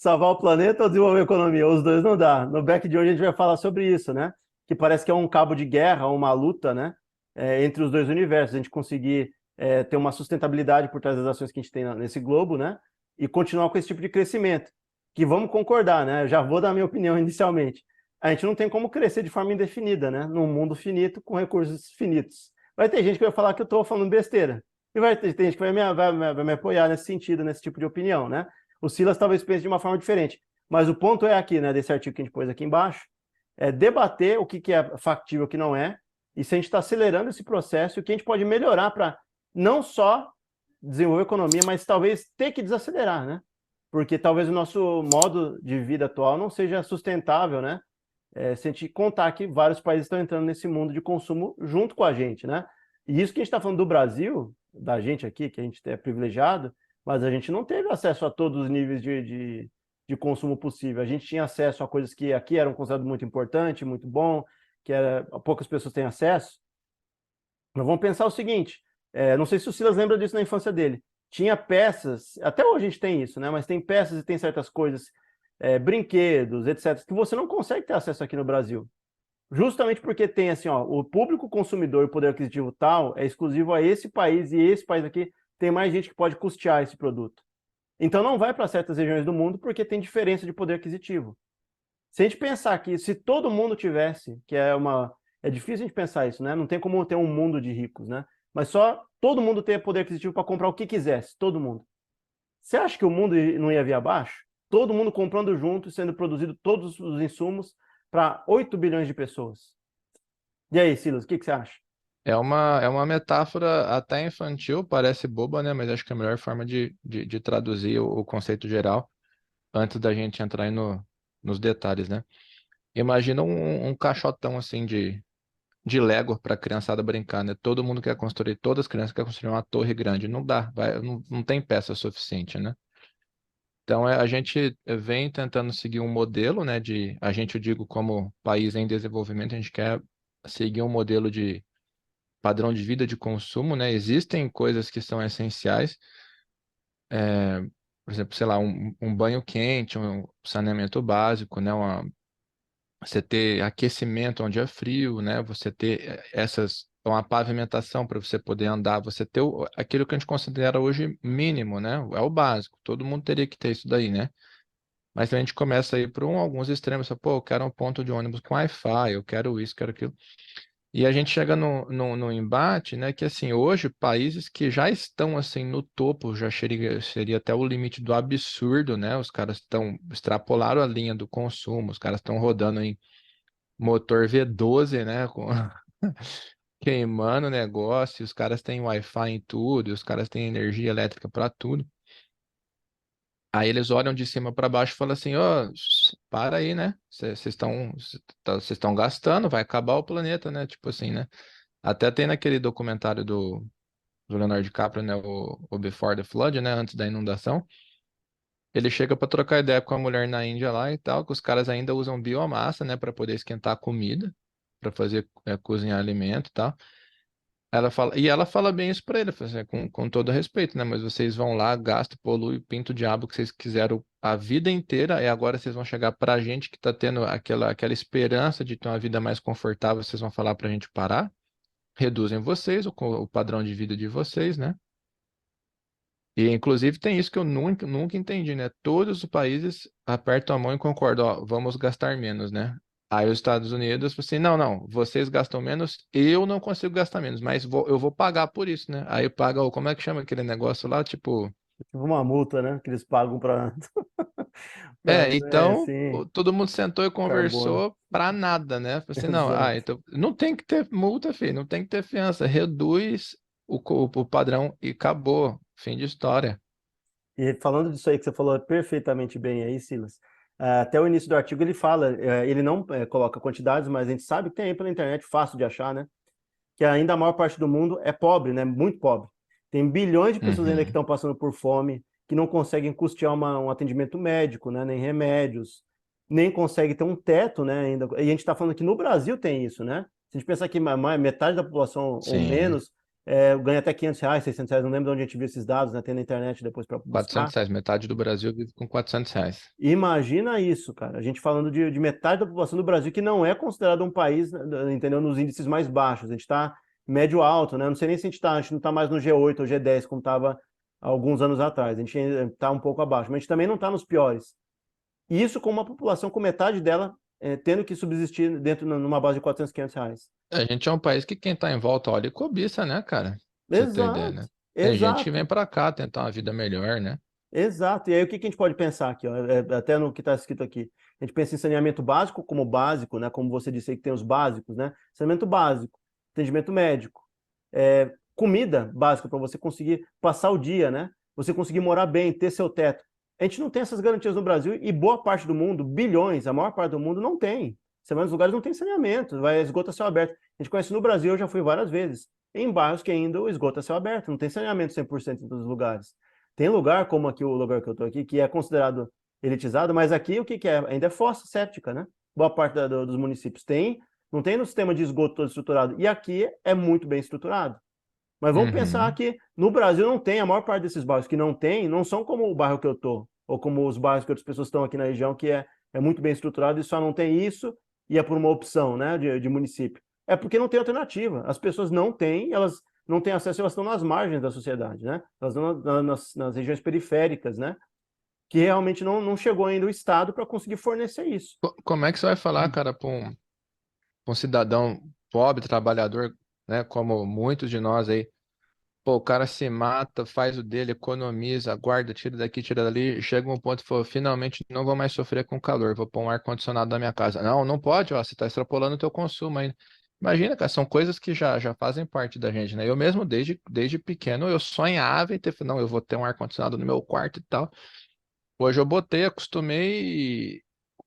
salvar o planeta ou desenvolver a economia? Os dois não dá. No back de hoje a gente vai falar sobre isso, né? Que parece que é um cabo de guerra, uma luta, né? Entre os dois universos. A gente conseguir ter uma sustentabilidade por trás das ações que a gente tem nesse globo, né? E continuar com esse tipo de crescimento. Que vamos concordar, né? Eu já vou dar a minha opinião inicialmente. A gente não tem como crescer de forma indefinida, né? Num mundo finito com recursos finitos. Vai ter gente que vai falar que eu estou falando besteira. E vai ter gente que vai me apoiar nesse sentido, nesse tipo de opinião, né? O Silas talvez pense de uma forma diferente. Mas o ponto é aqui, né, desse artigo que a gente pôs aqui embaixo, é debater o que é factível e o que não é, e se a gente está acelerando esse processo, o que a gente pode melhorar para não só desenvolver economia, mas talvez ter que desacelerar, né? Porque talvez o nosso modo de vida atual não seja sustentável, né? Se a gente contar que vários países estão entrando nesse mundo de consumo junto com a gente, né? E isso que a gente está falando do Brasil, da gente aqui, que a gente é privilegiado, mas a gente não teve acesso a todos os níveis de consumo possível. A gente tinha acesso a coisas que aqui eram consideradas muito importantes, muito bom, poucas pessoas têm acesso. Nós vamos pensar o seguinte, não sei se o Silas lembra disso na infância dele, tinha peças, até hoje a gente tem isso, né? Mas tem peças e tem certas coisas, brinquedos, etc., que você não consegue ter acesso aqui no Brasil. Justamente porque tem assim, ó, o público consumidor e o poder aquisitivo tal é exclusivo a esse país e esse país aqui tem mais gente que pode custear esse produto. Então não vai para certas regiões do mundo porque tem diferença de poder aquisitivo. Se a gente pensar que se todo mundo tivesse, é difícil a gente pensar isso, né? Não tem como ter um mundo de ricos, né? Mas só todo mundo ter poder aquisitivo para comprar o que quisesse, todo mundo. Você acha que o mundo não ia vir abaixo? Todo mundo comprando junto, sendo produzido todos os insumos para 8 bilhões de pessoas. E aí, Silas, o que você acha? É uma metáfora até infantil, parece boba, né? Mas acho que é a melhor forma de traduzir o conceito geral antes da gente entrar aí nos detalhes, né? Imagina um caixotão assim de Lego para a criançada brincar, né? Todo mundo quer construir, todas as crianças querem construir uma torre grande. Não dá, não tem peça suficiente, né? Então a gente vem tentando seguir um modelo, né? A gente, eu digo, como país em desenvolvimento, a gente quer seguir um modelo de padrão de vida de consumo, né? Existem coisas que são essenciais, por exemplo, sei lá, um banho quente, um saneamento básico, né? Você ter aquecimento onde é frio, né? Você ter uma pavimentação para você poder andar, você ter aquilo que a gente considera hoje mínimo, né? É o básico. Todo mundo teria que ter isso daí, né? Mas a gente começa a ir para alguns extremos. Pô, eu quero um ponto de ônibus com Wi-Fi, eu quero isso, quero aquilo. E a gente chega no embate, né, que assim, hoje países que já estão assim no topo, já seria até o limite do absurdo, né? Os caras extrapolaram a linha do consumo, os caras estão rodando em motor V12, né, queimando o negócio, os caras têm Wi-Fi em tudo, os caras têm energia elétrica para tudo. Aí eles olham de cima para baixo e falam assim, ó, para aí, né? Vocês estão gastando, vai acabar o planeta, né? Tipo assim, né? Até tem naquele documentário do Leonardo DiCaprio, né, o Before the Flood, né, antes da inundação. Ele chega para trocar ideia com a mulher na Índia lá e tal, que os caras ainda usam biomassa, né, para poder esquentar a comida, para fazer cozinhar alimento e tal. Ela fala bem isso para ele, fala assim, com todo respeito, né, mas vocês vão lá, gastam, poluem, pintam o diabo que vocês quiseram a vida inteira e agora vocês vão chegar para a gente que está tendo aquela esperança de ter uma vida mais confortável, vocês vão falar para a gente parar? Reduzem vocês, o padrão de vida de vocês, né? E inclusive tem isso que eu nunca entendi, né? Todos os países apertam a mão e concordam, ó, vamos gastar menos, né? Aí os Estados Unidos, assim, não, não, vocês gastam menos, eu não consigo gastar menos, mas eu vou pagar por isso, né? Aí paga, como é que chama aquele negócio lá? Tipo, Tipo uma multa, né? Que eles pagam para então sim, todo mundo sentou e carbono. conversou pra nada, né? Falei assim, não, Exato. então não tem que ter multa, filho, não tem que ter fiança, reduz o padrão e acabou, fim de história. E falando disso aí que você falou perfeitamente bem aí, Silas, até o início do artigo ele fala, ele não coloca quantidades, mas a gente sabe que tem aí pela internet, fácil de achar, né? Que ainda a maior parte do mundo é pobre, né? Muito pobre. Tem bilhões de pessoas ainda que Uhum. estão passando por fome, que não conseguem custear um atendimento médico, né? Nem remédios, nem conseguem ter um teto, né? E a gente está falando que no Brasil tem isso, né? Se a gente pensar que metade da população ou Sim. menos ganha até R$ 500, R$ 600, não lembro de onde a gente viu esses dados, né? Tem na internet depois para buscar. R$ 400, metade do Brasil vive com R$ 400. Imagina isso, cara. A gente falando de metade da população do Brasil que não é considerado um país, né, entendeu? Nos índices mais baixos. A gente está médio alto, né? Não sei nem se a gente não está mais no G8 ou G10 como estava alguns anos atrás. A gente está um pouco abaixo, mas a gente também não está nos piores. Isso com uma população com metade dela tendo que subsistir dentro numa base de R$ 400, R$ 500. A gente é um país que quem tá em volta olha e cobiça, né, cara? Pra você ter ideia, Exato, né? Tem gente que vem exato. pra cá tentar uma vida melhor, né? Exato. E aí o que que a gente pode pensar aqui, ó, até no que está escrito aqui? A gente pensa em saneamento básico como básico, né? Como você disse aí que tem os básicos, né? Saneamento básico, atendimento médico, comida básica para você conseguir passar o dia, né? Você conseguir morar bem, ter seu teto. A gente não tem essas garantias no Brasil e boa parte do mundo, bilhões, a maior parte do mundo não tem. Você vai nos lugares não tem saneamento, vai esgoto a céu aberto. A gente conhece no Brasil, eu já fui várias vezes, em bairros que ainda o esgoto a céu aberto, não tem saneamento 100% em todos os lugares. Tem lugar, como aqui o lugar que eu estou aqui, que é considerado elitizado, mas aqui o que, que é? Ainda é fossa séptica, né? Boa parte dos municípios tem, não tem no sistema de esgoto todo estruturado. E aqui é muito bem estruturado. Mas vamos pensar Uhum. que no Brasil não tem, a maior parte desses bairros que não tem, não são como o bairro que eu estou, ou como os bairros que outras pessoas estão aqui na região, que é muito bem estruturado e só não tem isso, e é por uma opção, né, de município. É porque não tem alternativa. As pessoas não têm, elas não têm acesso, elas estão nas margens da sociedade, né? Elas estão nas regiões periféricas, né? Que realmente não chegou ainda o Estado para conseguir fornecer isso. Como é que você vai falar, cara, pra um cidadão pobre, trabalhador, né, como muitos de nós aí? Pô, o cara se mata, faz o dele, economiza, guarda, tira daqui, tira dali, chega um ponto e fala, finalmente não vou mais sofrer com calor, vou pôr um ar-condicionado na minha casa. Não, não pode, ó, você está extrapolando o teu consumo ainda. Imagina, cara, são coisas que já fazem parte da gente, né? Eu mesmo, desde pequeno, eu sonhava em ter, não, eu vou ter um ar-condicionado no meu quarto e tal. Hoje eu botei, acostumei, e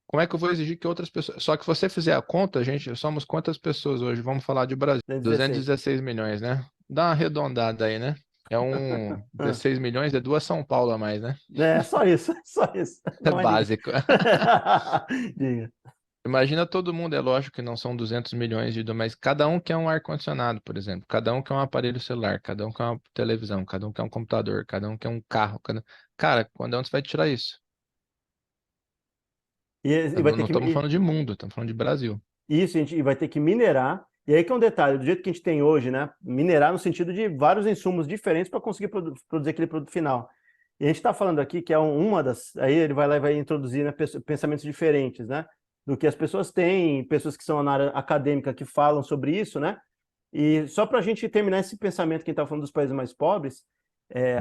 como é que eu vou exigir que outras pessoas... Só que se você fizer a conta, gente, somos quantas pessoas hoje? Vamos falar de Brasil. 16. 216 milhões, né? Dá uma arredondada aí, né? É um Ah, 16 milhões, é duas São Paulo a mais, né? é só isso, só isso. É Não é ninguém. básico. Diga. Imagina todo mundo, é lógico que não são 200 milhões mas cada um quer um ar-condicionado, por exemplo. Cada um quer um aparelho celular, cada um quer uma televisão, cada um quer um computador, cada um quer um carro. Cara, quando é onde você vai tirar isso? E vai Não ter não que. estamos falando de mundo, estamos falando de Brasil. Isso, a gente vai ter que minerar. E aí que é um detalhe, do jeito que a gente tem hoje, né? Minerar no sentido de vários insumos diferentes para conseguir produzir aquele produto final. E a gente está falando aqui que é uma das. Aí ele vai lá e vai introduzir, né, pensamentos diferentes, né? Do que as pessoas têm, pessoas que são na área acadêmica que falam sobre isso, né? E só para a gente terminar esse pensamento que a gente está falando dos países mais pobres,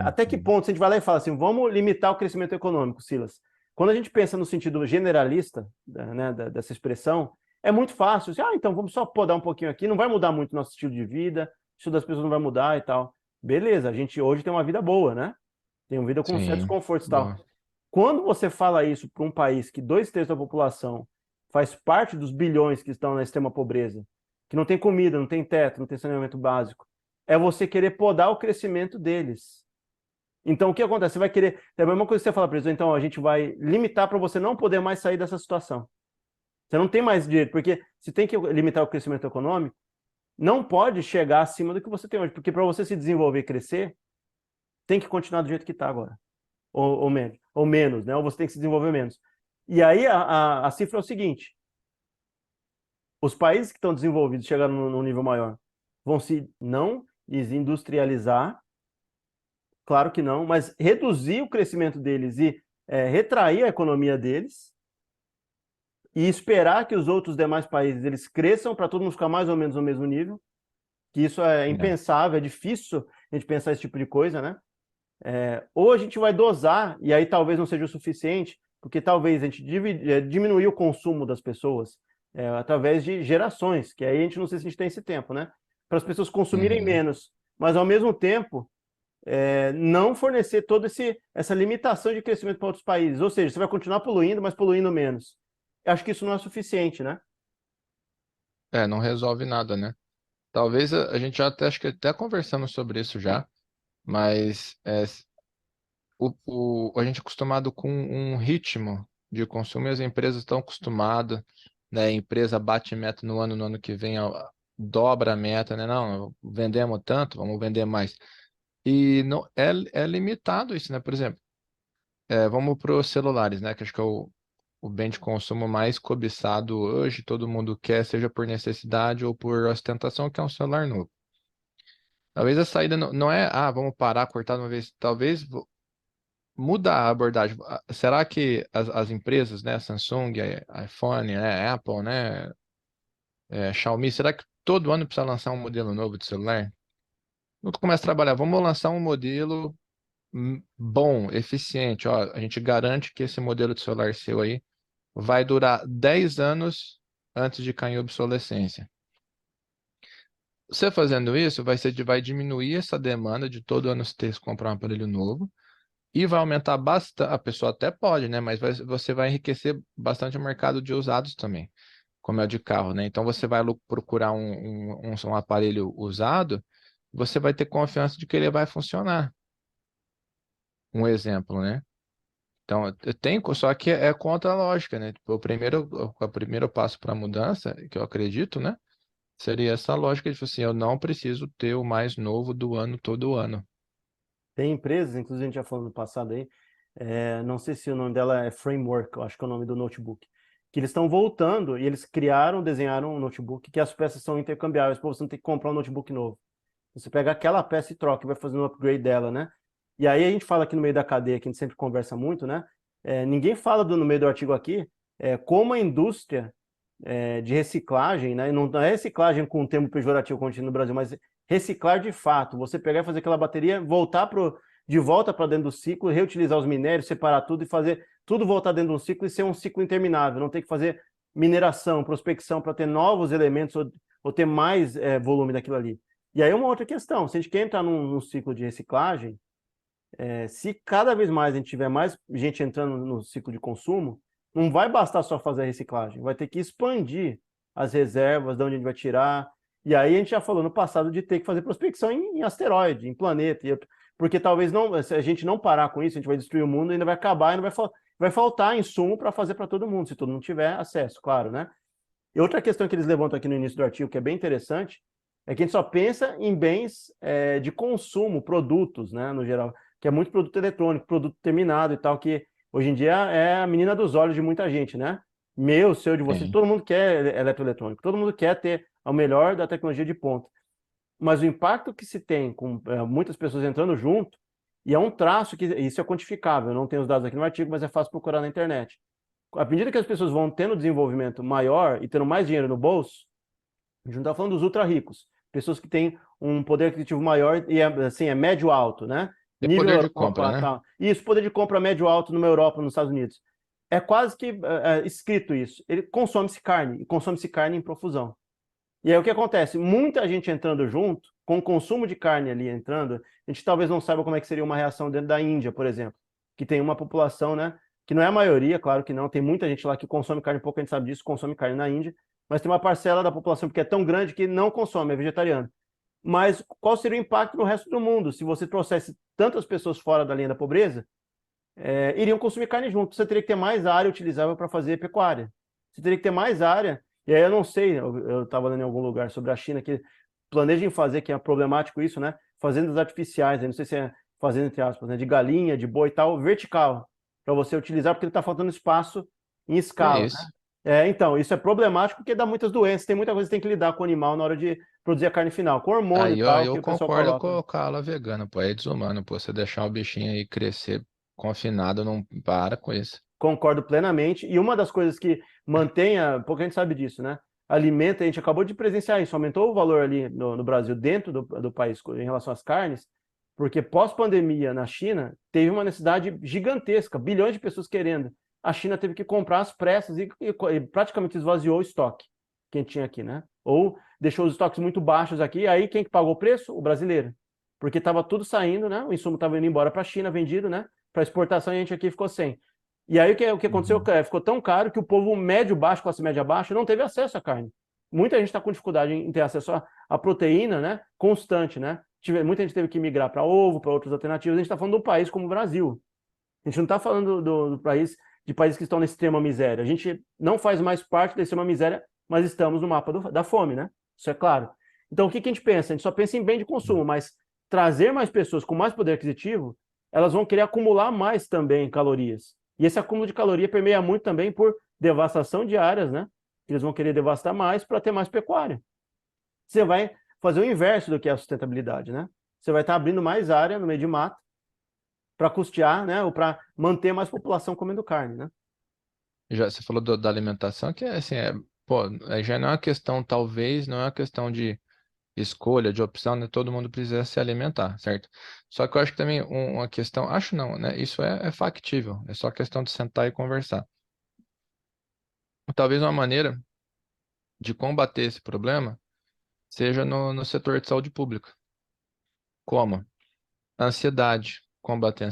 até que Uhum. ponto, se a gente vai lá e fala assim, vamos limitar o crescimento econômico, Silas? Quando a gente pensa no sentido generalista, né, dessa expressão, é muito fácil. Assim, então vamos só podar um pouquinho aqui, não vai mudar muito o nosso estilo de vida, o estilo das pessoas não vai mudar e tal. Beleza, a gente hoje tem uma vida boa, né? Tem uma vida com certos Sim, confortos e tal. boa. Quando você fala isso para um país que 2/3 da população faz parte dos bilhões que estão na extrema pobreza, que não tem comida, não tem teto, não tem saneamento básico, é você querer podar o crescimento deles. Então, o que acontece? Você vai querer. É a mesma coisa que você fala para eles, então a gente vai limitar para você não poder mais sair dessa situação. Você não tem mais direito, porque se tem que limitar o crescimento econômico, não pode chegar acima do que você tem hoje, porque para você se desenvolver e crescer, tem que continuar do jeito que está agora, ou menos, né? Ou você tem que se desenvolver menos. E aí a cifra é o seguinte: os países que estão desenvolvidos, chegando num nível maior, vão se não desindustrializar, claro que não, mas reduzir o crescimento deles e retrair a economia deles e esperar que os outros demais países eles cresçam para todo mundo ficar mais ou menos no mesmo nível, que isso é É. impensável, é difícil a gente pensar esse tipo de coisa, né? Ou a gente vai dosar, e aí talvez não seja o suficiente, porque talvez a gente diminuir o consumo das pessoas através de gerações, que aí a gente não sei se a gente tem esse tempo, né? Para as pessoas consumirem Uhum. menos, mas ao mesmo tempo não fornecer toda essa limitação de crescimento para outros países. Ou seja, você vai continuar poluindo, mas poluindo menos. Eu acho que isso não é suficiente, né? É, não resolve nada, né? Talvez a gente já até, acho que até conversamos sobre isso já, mas a gente é acostumado com um ritmo de consumo e as empresas estão acostumadas, né? A empresa bate meta no ano que vem, dobra a meta, né? Não, vendemos tanto, vamos vender mais. E não é limitado isso, né? Por exemplo, vamos para os celulares, né? Que acho que é o bem de consumo mais cobiçado hoje, todo mundo quer, seja por necessidade ou por ostentação, que é um celular novo. Talvez a saída não é, vamos parar, cortar de uma vez. Talvez mudar a abordagem. Será que as empresas, né, Samsung, iPhone, né, Apple, né, Xiaomi, será que todo ano precisa lançar um modelo novo de celular? Quando tu começa a trabalhar, vamos lançar um modelo bom, eficiente. Ó, a gente garante que esse modelo de celular seu aí vai durar 10 anos antes de cair em obsolescência. Você fazendo isso, vai diminuir essa demanda de todo ano você ter que comprar um aparelho novo e vai aumentar bastante. A pessoa até pode, né? Mas você vai enriquecer bastante o mercado de usados também, como é o de carro, né? Então você vai procurar um aparelho usado, você vai ter confiança de que ele vai funcionar. Um exemplo, né? Então, eu tenho, só que é contra a lógica, né? Tipo, o primeiro passo para a mudança, que eu acredito, né? Seria essa lógica de, tipo assim, eu não preciso ter o mais novo do ano todo ano. Tem empresas, inclusive a gente já falou no passado aí, não sei se o nome dela é Framework, eu acho que é o nome do notebook, que eles estão voltando e eles desenharam um notebook que as peças são intercambiáveis, para você não ter que comprar um notebook novo. Você pega aquela peça e troca e vai fazendo um upgrade dela, né? E aí a gente fala aqui no meio da cadeia, que a gente sempre conversa muito, né? Ninguém fala no meio do artigo aqui como a indústria de reciclagem, né? Não é reciclagem com um termo pejorativo contínuo no Brasil, mas reciclar de fato. Você pegar e fazer aquela bateria, de volta para dentro do ciclo, reutilizar os minérios, separar tudo e fazer tudo voltar dentro de um ciclo e ser um ciclo interminável. Não ter que fazer mineração, prospecção para ter novos elementos ou ter mais volume daquilo ali. E aí uma outra questão, se a gente quer entrar num ciclo de reciclagem, se cada vez mais a gente tiver mais gente entrando no ciclo de consumo, não vai bastar só fazer a reciclagem, vai ter que expandir as reservas, de onde a gente vai tirar. E aí a gente já falou no passado de ter que fazer prospecção em asteroide, em planeta, porque talvez não, se a gente não parar com isso, a gente vai destruir o mundo, ainda vai acabar e não vai faltar insumo para fazer para todo mundo, se todo mundo tiver acesso, claro, né? E outra questão que eles levantam aqui no início do artigo, que é bem interessante, é que a gente só pensa em bens de consumo, produtos, né, no geral, que é muito produto eletrônico, produto terminado e tal, que hoje em dia é a menina dos olhos de muita gente, né? Meu, seu, de você, Sim. todo mundo quer eletroeletrônico, todo mundo quer ter o melhor da tecnologia de ponta. Mas o impacto que se tem com muitas pessoas entrando junto, e é um traço que isso é quantificável, eu não tenho os dados aqui no artigo, mas é fácil procurar na internet. À medida que as pessoas vão tendo desenvolvimento maior e tendo mais dinheiro no bolso, a gente não está falando dos ultra ricos, pessoas que têm um poder aquisitivo maior e assim, é médio alto, né? E Nível poder de compra, Europa, né? tal. Isso, poder de compra médio alto numa Europa, nos Estados Unidos. É quase que escrito isso. Ele consome-se carne, e consome-se carne em profusão. E aí o que acontece? Muita gente entrando junto, com o consumo de carne ali entrando, a gente talvez não saiba como é que seria uma reação dentro da Índia, por exemplo, que tem uma população, né, que não é a maioria, claro que não, tem muita gente lá que consome carne, pouco a gente sabe disso, consome carne na Índia, mas tem uma parcela da população que é tão grande que não consome, é vegetariano. Mas qual seria o impacto no resto do mundo se você trouxesse tantas pessoas fora da linha da pobreza? Iriam consumir carne junto. Você teria que ter mais área utilizável para fazer pecuária. Você teria que ter mais área. E aí eu não sei, eu estava lendo em algum lugar sobre a China que planejam fazer, que é problemático isso, né? Fazendas artificiais, não sei se é fazenda entre aspas, né? De galinha, de boi e tal, vertical, para você utilizar, porque ele está faltando espaço em Que escala, né? isso? Então, isso é problemático porque dá muitas doenças, tem muita coisa que tem que lidar com o animal na hora de produzir a carne final, com hormônio e Aí ó, tal, eu que o pessoal concordo coloca. com a ala vegana, pô. É desumano, pô. Você deixar o bichinho aí crescer confinado, não para com isso. Concordo plenamente. E uma das coisas que mantém, pouca gente sabe disso, né? Alimenta, a gente acabou de presenciar isso, aumentou o valor ali no Brasil, dentro do país, em relação às carnes, porque pós-pandemia na China, teve uma necessidade gigantesca, bilhões de pessoas querendo. A China teve que comprar às pressas e praticamente esvaziou o estoque que a gente tinha aqui, né? Ou deixou os estoques muito baixos aqui, aí quem que pagou o preço? O brasileiro. Porque estava tudo saindo, né? O insumo estava indo embora para a China, vendido, né? Para exportação, e a gente aqui ficou sem. E aí o que aconteceu? Uhum. Ficou tão caro que o povo médio baixo, classe média baixa, não teve acesso à carne. Muita gente está com dificuldade em ter acesso à proteína, né? Constante, né? Muita gente teve que migrar para ovo, para outras alternativas. A gente está falando do país como o Brasil. A gente não está falando do país de países que estão na extrema miséria. A gente não faz mais parte da extrema miséria, mas estamos no mapa da fome, né? Isso é claro. Então, o que que a gente pensa? A gente só pensa em bem de consumo, mas trazer mais pessoas com mais poder aquisitivo, elas vão querer acumular mais também calorias. E esse acúmulo de caloria permeia muito também por devastação de áreas, né? Eles vão querer devastar mais para ter mais pecuária. Você vai fazer o inverso do que é a sustentabilidade, né? Você vai estar abrindo mais área no meio de mato para custear, né? Ou para manter mais população comendo carne, né? Já você falou da alimentação, que é assim, pô, já não é uma questão, talvez, não é uma questão de escolha, de opção, né? Todo mundo precisa se alimentar, certo? Só que eu acho que também uma questão, acho não, né? Isso é factível, é só questão de sentar e conversar. Talvez uma maneira de combater esse problema seja no setor de saúde pública. Como? Ansiedade, combater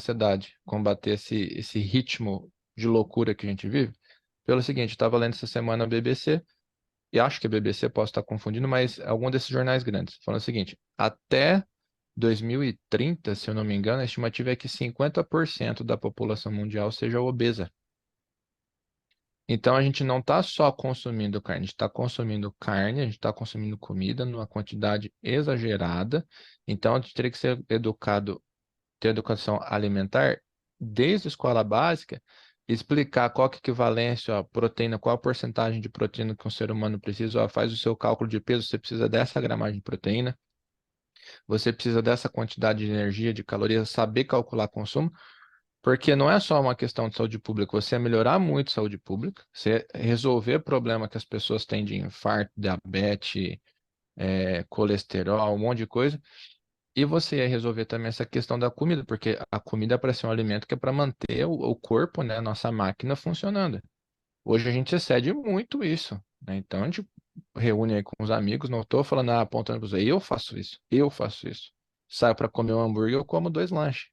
esse ritmo de loucura que a gente vive. Pelo seguinte, estava lendo essa semana a BBC, e acho que a BBC, posso estar confundindo, mas algum desses jornais grandes, falando o seguinte, até 2030, se eu não me engano, a estimativa é que 50% da população mundial seja obesa. Então a gente não está só consumindo carne, a gente está consumindo carne, a gente está consumindo comida numa quantidade exagerada. Então a gente teria que ser educado, ter educação alimentar desde a escola básica, explicar qual que é a equivalência, ó, proteína, qual a porcentagem de proteína que um ser humano precisa, ó, faz o seu cálculo de peso, você precisa dessa gramagem de proteína, você precisa dessa quantidade de energia, de calorias, saber calcular consumo. Porque não é só uma questão de saúde pública, você melhorar muito a saúde pública, você resolver problema que as pessoas têm de infarto, diabetes, colesterol, um monte de coisa, e você ia resolver também essa questão da comida, porque a comida é para ser um alimento que é para manter o corpo, né, a nossa máquina funcionando. Hoje a gente excede muito isso, né? Então a gente reúne aí com os amigos, não estou falando, apontando para você, eu faço isso. Saio para comer um hambúrguer, eu como 2 lanches.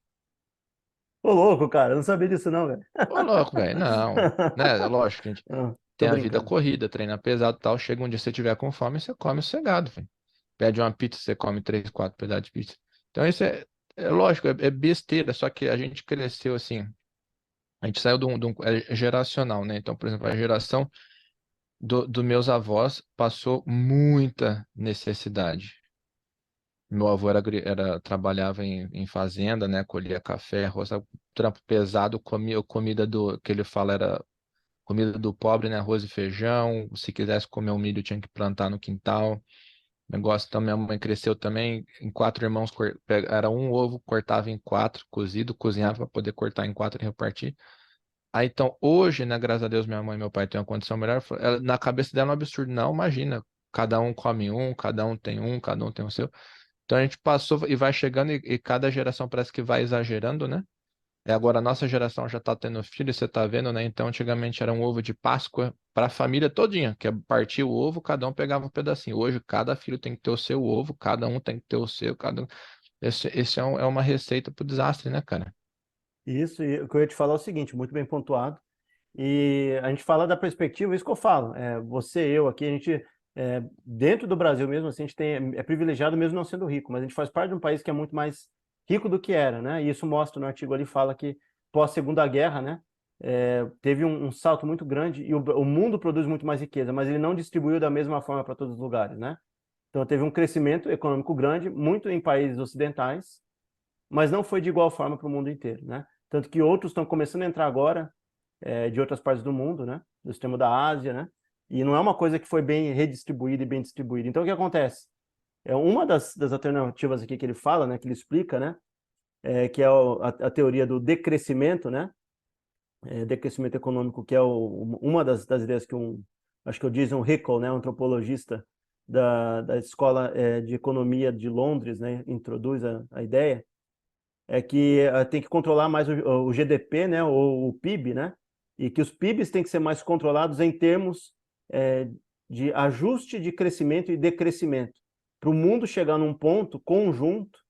Ô, louco, cara, eu não sabia disso não, velho. Ô, louco, velho, não. Né? Lógico que a gente Não, tô tem a vida brincando. corrida, treina pesado e tal. Chega um dia, se você tiver com fome, você come sossegado, velho. Pede uma pizza, você come 3, 4 pedaços de pizza. Então, isso é lógico, é besteira, só que a gente cresceu assim. A gente saiu é geracional, né? Então, por exemplo, a geração dos meus avós passou muita necessidade. Meu avô trabalhava em fazenda, né? Colhia café, roça, trampo pesado, comia comida que ele fala era comida do pobre, né? Arroz e feijão. Se quisesse comer um milho, tinha que plantar no quintal. Negócio então, minha mãe cresceu também em 4 irmãos, era um ovo, cortava em 4, cozido, cozinhava para poder cortar em 4 e repartir. Aí então, hoje, né, graças a Deus, minha mãe e meu pai têm uma condição melhor. Na cabeça dela é um absurdo. Não, imagina, cada um come um, cada um tem o seu. Então a gente passou e vai chegando e cada geração parece que vai exagerando, né? Agora a nossa geração já está tendo filho, você está vendo, né? Então antigamente era um ovo de Páscoa para a família todinha, que é partir o ovo, cada um pegava um pedacinho. Hoje cada filho tem que ter o seu ovo, cada um tem que ter o seu, cada um. Esse é uma receita para o desastre, né, cara? Isso, e o que eu ia te falar é o seguinte, muito bem pontuado. E a gente fala da perspectiva, isso que eu falo, você, eu aqui, a gente, dentro do Brasil mesmo, assim, a gente é privilegiado mesmo não sendo rico, mas a gente faz parte de um país que é muito mais rico do que era, né? E isso mostra no artigo ali, fala que pós-Segunda Guerra, né, teve um salto muito grande e o mundo produz muito mais riqueza, mas ele não distribuiu da mesma forma para todos os lugares, né? Então teve um crescimento econômico grande, muito em países ocidentais, mas não foi de igual forma para o mundo inteiro, né? Tanto que outros estão começando a entrar agora de outras partes do mundo, né? Do extremo da Ásia, né? E não é uma coisa que foi bem redistribuída e bem distribuída. Então, o que acontece? Uma das alternativas aqui que ele fala, né? Que ele explica, né? Que é a teoria do decrescimento, né? Decrescimento econômico, que é uma das ideias que acho que o Jason Hickel, né? Um antropologista da Escola de Economia de Londres, né? Introduz a ideia, é que tem que controlar mais o GDP, né, ou o PIB, né, e que os PIBs têm que ser mais controlados em termos de ajuste de crescimento e decrescimento, para o mundo chegar num ponto conjunto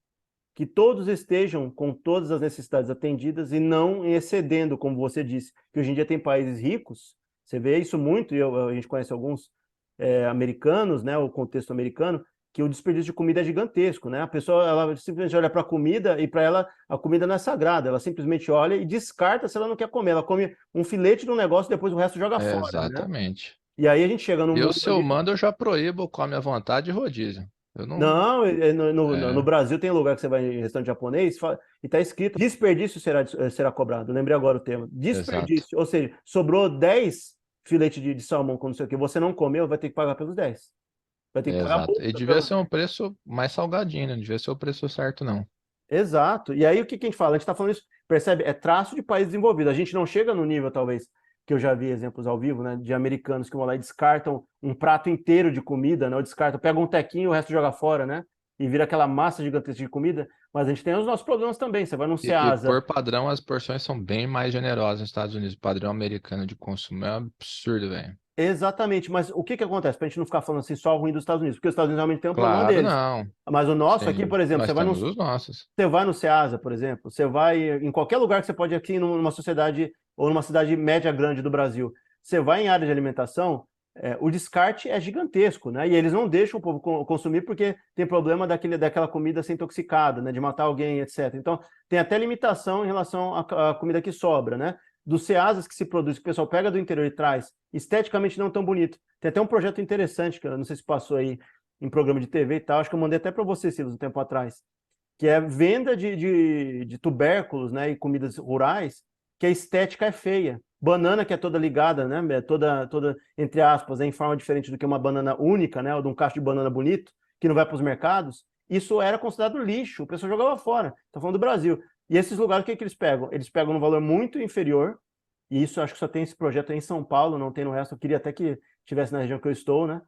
que todos estejam com todas as necessidades atendidas e não excedendo, como você disse, que hoje em dia tem países ricos, você vê isso muito, e a gente conhece alguns americanos, né, o contexto americano, que o desperdício de comida é gigantesco, né? A pessoa ela simplesmente olha para a comida e para ela a comida não é sagrada, ela simplesmente olha e descarta se ela não quer comer. Ela come um filete de um negócio e depois o resto joga fora, né? Exatamente. E aí a gente chega num Eu, mundo se eu onde mando, eu já proíbo, come à vontade e rodízio. Eu não. não, no É, Brasil tem lugar que você vai em restaurante japonês e está escrito desperdício será cobrado. Eu lembrei agora o termo. exato. Desperdício, ou seja, sobrou 10 filetes de salmão com não sei o que, você não comeu, vai ter que pagar pelos 10. Vai ter que pagar Exato. E multa devia pelos ser um preço mais salgadinho, né? Não devia ser o preço certo, não. exato. E aí o que que a gente fala? A gente está falando isso, percebe? É traço de país desenvolvido. A gente não chega no nível, talvez, que eu já vi exemplos ao vivo, né? De americanos que vão lá e descartam um prato inteiro de comida, né? Ou descartam, pegam um tequinho e o resto joga fora, né? E vira aquela massa gigantesca de comida. Mas a gente tem os nossos problemas também. Você vai num E Ceasa. por padrão, as porções são bem mais generosas nos Estados Unidos. O padrão americano de consumo é um absurdo, velho. Exatamente. Mas o que que acontece? Para a gente não ficar falando assim só ruim dos Estados Unidos, porque os Estados Unidos realmente tem um problema Claro, deles. não. Mas o nosso aqui, Sim, por exemplo, nós temos os nossos. você vai no Ceasa, por exemplo, você vai em qualquer lugar que você pode ir aqui numa sociedade ou numa cidade média grande do Brasil, você vai em área de alimentação, o descarte é gigantesco, né? E eles não deixam o povo consumir porque tem problema daquela comida ser intoxicada, né? De matar alguém, etc. Então, tem até limitação em relação à comida que sobra, né? Dos Ceasas que se produz, que o pessoal pega do interior e traz, esteticamente não tão bonito. Tem até um projeto interessante, que eu não sei se passou aí em programa de TV e tal, acho que eu mandei até para você, Silas, um tempo atrás, que é venda de tubérculos, né, e comidas rurais, que a estética é feia. Banana que é toda ligada, né, toda entre aspas, em forma diferente do que uma banana única, né, ou de um cacho de banana bonito, que não vai para os mercados, isso era considerado lixo, o pessoal jogava fora. Estou falando do Brasil. E esses lugares, o que, que eles pegam? Eles pegam um valor muito inferior, e isso acho que só tem esse projeto aí em São Paulo, não tem no resto. Eu queria até que tivesse na região que eu estou, né?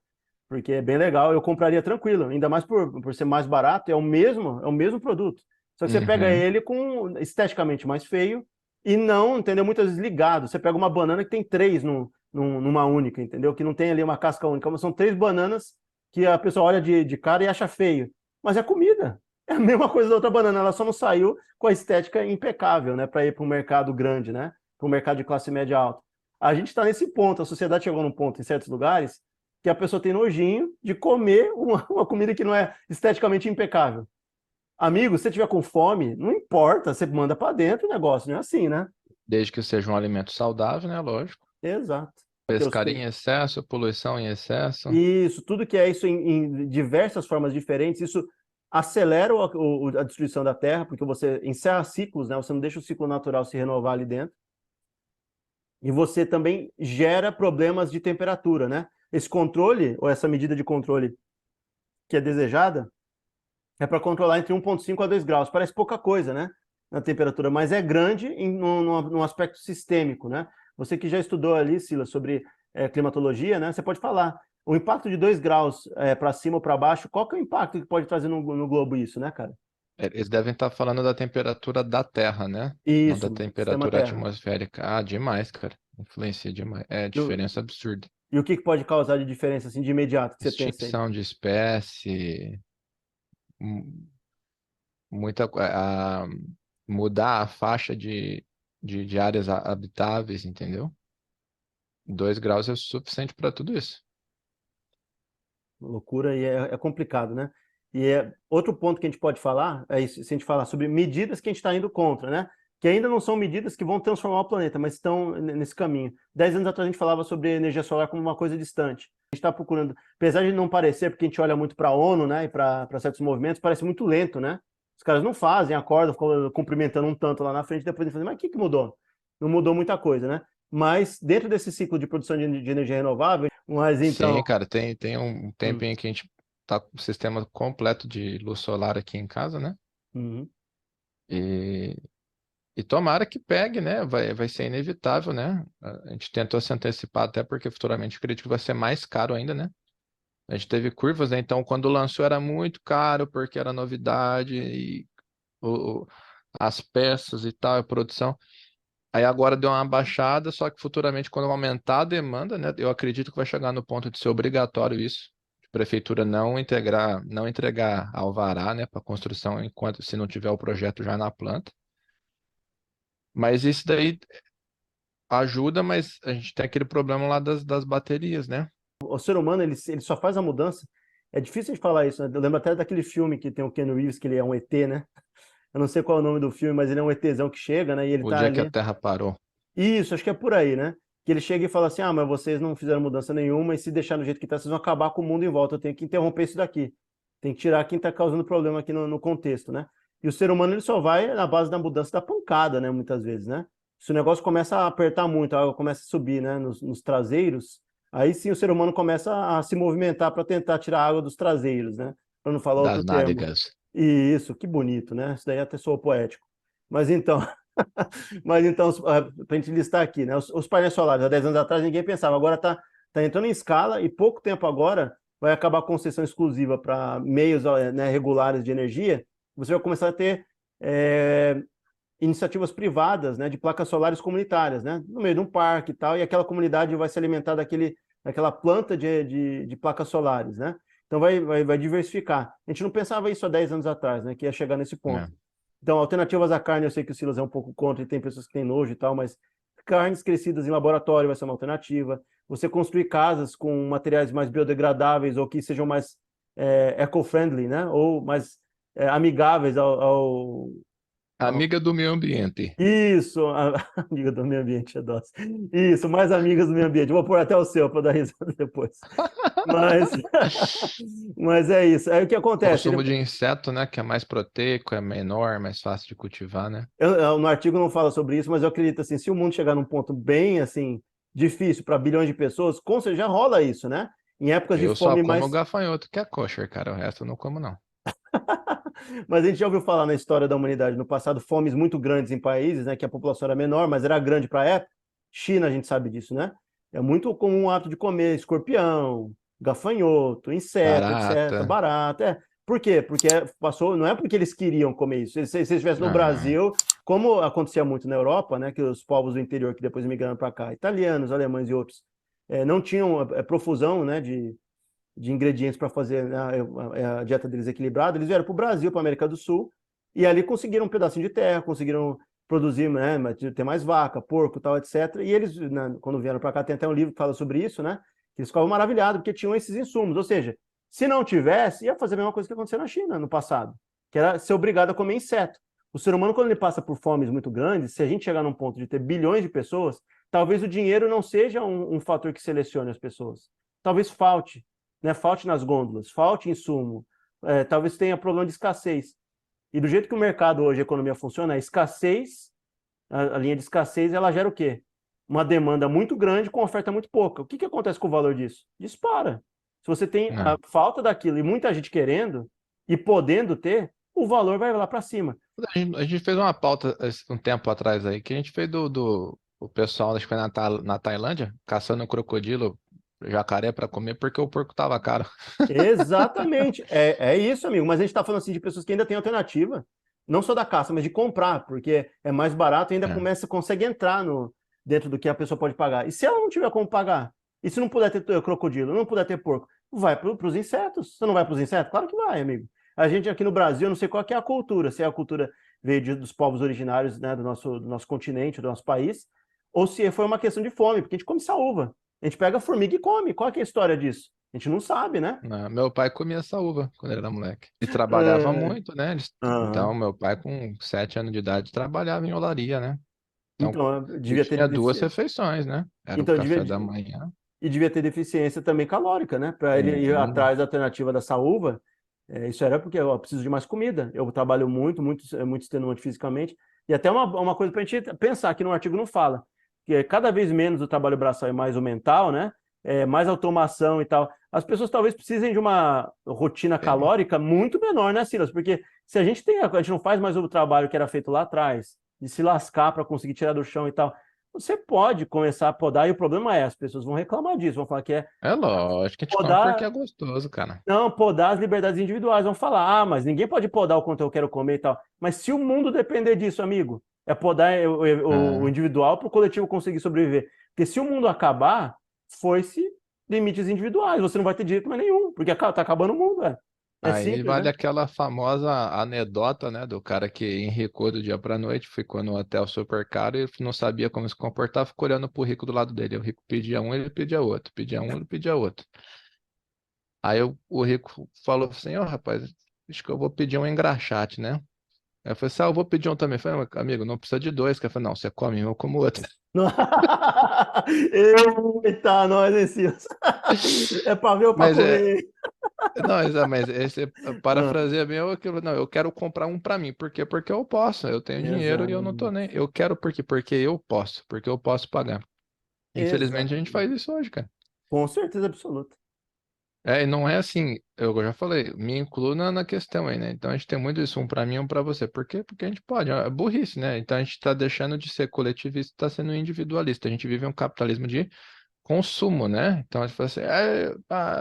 Porque é bem legal, eu compraria tranquilo, ainda mais por ser mais barato, é o mesmo produto. Só que você pega Uhum. ele com esteticamente mais feio e não, entendeu? Muitas vezes ligado. Você pega uma banana que tem três numa única, entendeu? Que não tem ali uma casca única. Mas são três bananas que a pessoa olha de cara e acha feio. Mas é comida. É a mesma coisa da outra banana, ela só não saiu com a estética impecável, né? Para ir para um mercado grande, né? Para um mercado de classe média alta. A gente está nesse ponto, a sociedade chegou num ponto em certos lugares que a pessoa tem nojinho de comer uma comida que não é esteticamente impecável. Amigo, se você tiver com fome, não importa, você manda para dentro o negócio, não é assim, né? Desde que seja um alimento saudável, né? Lógico. Exato. Pescaria em excesso, poluição em excesso. Isso, tudo que é isso em diversas formas diferentes, isso acelera a destruição da terra, porque você encerra ciclos, né? Você não deixa o ciclo natural se renovar ali dentro. E você também gera problemas de temperatura, né? Esse controle, ou essa medida de controle que é desejada, é para controlar entre 1,5 a 2 graus. Parece pouca coisa, né? Na temperatura, mas é grande num aspecto sistêmico, né? Você que já estudou ali, Silas, sobre climatologia, né? Você pode falar. O impacto de 2 graus para cima ou para baixo, qual que é o impacto que pode trazer no globo isso, né, cara? Eles devem estar falando da temperatura da Terra, né? Não da Isso, sistema temperatura Terra. atmosférica. Ah, demais, cara. Influencia demais. É E o, diferença absurda. e o que pode causar de diferença assim de imediato que você pensa aí? Extinção de espécie, mu- mudar a faixa de áreas habitáveis, entendeu? 2 graus é o suficiente para tudo isso. Loucura e é complicado, né? E outro ponto que a gente pode falar, é isso, se a gente falar sobre medidas que a gente está indo contra, né? Que ainda não são medidas que vão transformar o planeta, mas estão nesse caminho. 10 anos atrás a gente falava sobre energia solar como uma coisa distante. A gente está procurando, apesar de não parecer, porque a gente olha muito para a ONU, né, e para certos movimentos, parece muito lento, né? Os caras não fazem, acordam, ficam cumprimentando um tanto lá na frente, depois dizem, mas o que que mudou? Não mudou muita coisa, né? Mas dentro desse ciclo de produção de energia renovável, mas então, Sim, cara, tem um hum, tempinho que a gente tá com o sistema completo de luz solar aqui em casa, né? uhum. E, e tomara que pegue, né? Vai ser inevitável, né? A gente tentou se antecipar até porque futuramente eu acredito que vai ser mais caro ainda, né? A gente teve curvas, né? Então, quando lançou era muito caro porque era novidade e o- as peças e tal, a produção. Aí agora deu uma baixada, só que futuramente, quando aumentar a demanda, né? Eu acredito que vai chegar no ponto de ser obrigatório isso. A prefeitura não entregar alvará, né, para construção enquanto se não tiver o projeto já na planta. Mas isso daí ajuda, mas a gente tem aquele problema lá das baterias, né? O ser humano, ele só faz a mudança. É difícil de falar isso, né? Eu lembro até daquele filme que tem o Ken Reeves, que ele é um ET, né? Eu não sei qual é o nome do filme, mas ele é um ETzão que chega, né? E ele O tá dia que a ali. Terra parou. Isso, acho que é por aí, né? que ele chega e fala assim, ah, mas vocês não fizeram mudança nenhuma e se deixar do jeito que está, vocês vão acabar com o mundo em volta, eu tenho que interromper isso daqui, tem que tirar quem está causando problema aqui no contexto, né? E o ser humano ele só vai na base da mudança da pancada, né, muitas vezes, né? Se o negócio começa a apertar muito, a água começa a subir, né, nos traseiros, aí sim o ser humano começa a se movimentar para tentar tirar a água dos traseiros, né? Para não falar outro Das termo. nádegas. E isso, que bonito, né? Isso daí até soa poético. Mas então, para a gente listar aqui, né? Os painéis solares, há 10 anos atrás ninguém pensava, agora tá entrando em escala e pouco tempo agora vai acabar a concessão exclusiva para meios, né, regulares de energia, você vai começar a ter iniciativas privadas, né, de placas solares comunitárias, né, no meio de um parque e tal, e aquela comunidade vai se alimentar daquela planta de placas solares, né? Então vai diversificar. A gente não pensava isso há 10 anos atrás, né, que ia chegar nesse ponto. É. Então, alternativas à carne, eu sei que o Silas é um pouco contra e tem pessoas que têm nojo e tal, mas carnes crescidas em laboratório vai ser uma alternativa. Você construir casas com materiais mais biodegradáveis ou que sejam mais eco-friendly, né? Ou mais amigáveis Amiga do meio ambiente. Isso, amiga do meio ambiente, é dose. Isso, mais amigas do meio ambiente. Vou pôr até o seu para dar risada depois. Mas, mas é isso. Aí o que acontece? Consumo de inseto, né? Que é mais proteico, é menor, mais fácil de cultivar, né? No artigo não fala sobre isso, mas eu acredito assim, se o mundo chegar num ponto bem assim difícil para bilhões de pessoas, com certeza já rola isso, né? Em épocas de Eu só fome como mais. gafanhoto, que é kosher, cara. O resto eu não como, não. Mas a gente já ouviu falar na história da humanidade no passado, fomes muito grandes em países, né, que a população era menor, mas era grande para a época. China, a gente sabe disso, né? É muito comum o ato de comer escorpião, gafanhoto, inseto, etc, Barata. barata. Por quê? Porque passou, não é porque eles queriam comer isso. Se eles estivessem no Não. Brasil, como acontecia muito na Europa, né, que os povos do interior que depois migraram para cá, italianos, alemães e outros, não tinham profusão, né, de ingredientes para fazer, né, a dieta deles equilibrada, eles vieram para o Brasil, para a América do Sul, e ali conseguiram um pedacinho de terra, conseguiram produzir, né, ter mais vaca, porco, tal, etc. E eles, né, quando vieram para cá, tem até um livro que fala sobre isso, né? Eles ficavam maravilhados porque tinham esses insumos. Ou seja, se não tivesse, ia fazer a mesma coisa que aconteceu na China no passado, que era ser obrigado a comer inseto. O ser humano, quando ele passa por fomes muito grandes, se a gente chegar num ponto de ter bilhões de pessoas, talvez o dinheiro não seja um fator que selecione as pessoas. Talvez falte, né? Falte nas gôndolas, falte insumo, talvez tenha problema de escassez. E do jeito que o mercado hoje, a economia funciona, a escassez, a linha de escassez, ela gera o quê? Uma demanda muito grande com oferta muito pouca. O que, que acontece com o valor disso? Dispara. Se você tem a Não. falta daquilo e muita gente querendo e podendo ter, o valor vai lá para cima. A gente fez uma pauta um tempo atrás aí, que a gente fez o pessoal, acho que foi na Tailândia, caçando crocodilo, jacaré para comer, porque o porco tava caro. Exatamente. É isso, amigo. Mas a gente está falando assim de pessoas que ainda têm alternativa, não só da caça, mas de comprar, porque é mais barato e ainda É. consegue entrar dentro do que a pessoa pode pagar. E se ela não tiver como pagar? E se não puder ter crocodilo, não puder ter porco? Vai para os insetos. Você não vai para os insetos? Claro que vai, amigo. A gente aqui no Brasil, eu não sei qual que é a cultura, se é a cultura veio dos povos originários, né, do nosso continente, do nosso país, ou se foi uma questão de fome, porque a gente come saúva. A gente pega a formiga e come. Qual que é a história disso? A gente não sabe, né? Não, meu pai comia essa uva quando ele era moleque. E trabalhava É, muito, né? Então, aham. meu pai, com 7 anos de idade, trabalhava em olaria, né? Então, Então, ele devia ter tinha duas deficiência. refeições, né? Era o Então, café da manhã. e devia ter deficiência também calórica, né? Para ele ir Sim. atrás da alternativa da saúva. Isso era porque eu preciso de mais comida. Eu trabalho muito, muito, muito extenuante fisicamente. E até uma coisa para a gente pensar, que no artigo não fala, que cada vez menos o trabalho braçal e mais o mental, né? Mais automação e tal. As pessoas talvez precisem de uma rotina É. calórica muito menor, né, Silas? Porque se a gente não faz mais o trabalho que era feito lá atrás, de se lascar para conseguir tirar do chão e tal. Você pode começar a podar, e o problema é, as pessoas vão reclamar disso, vão falar que é É lógico que a gente come porque podar, é gostoso, cara. não, podar as liberdades individuais, vão falar, ah, mas ninguém pode podar o quanto eu quero comer e tal. Mas se o mundo depender disso, amigo, é podar o É. individual para o coletivo conseguir sobreviver. Porque se o mundo acabar, foi-se limites individuais, você não vai ter direito mais nenhum, porque está acabando o mundo, é. É Aí simples, vale né? aquela famosa anedota, né, do cara que enricou do dia pra noite, ficou no hotel super caro e não sabia como se comportar, ficou olhando pro rico do lado dele. O rico pedia um, ele pedia outro, pedia um, ele pedia outro. Aí o rico falou assim, ó, rapaz, acho que eu vou pedir um engraxate, né? Aí eu falei assim, ah, eu vou pedir um também. Eu falei, amigo, não precisa de dois. Que eu falei, não, você come um, eu como outro. Não- Eita, nós, hein, Silas? É para ver ou para Mas é, comer? não, mas esse Ah, parafraseia bem aquilo, não, eu quero comprar um pra mim, por quê? Porque eu posso, eu tenho dinheiro e eu não tô exato. nem, eu quero porque eu posso, porque eu posso pagar. Infelizmente a gente faz Exatamente. isso hoje, cara. Com certeza absoluta. É, e não é assim, eu já falei, me incluo na questão aí, né? Então a gente tem muito isso, um pra mim, um pra você. Por quê? Porque a gente pode, é burrice, né? Então a gente tá deixando de ser coletivista, tá sendo individualista. A gente vive um capitalismo de consumo, né? Então a gente fala assim,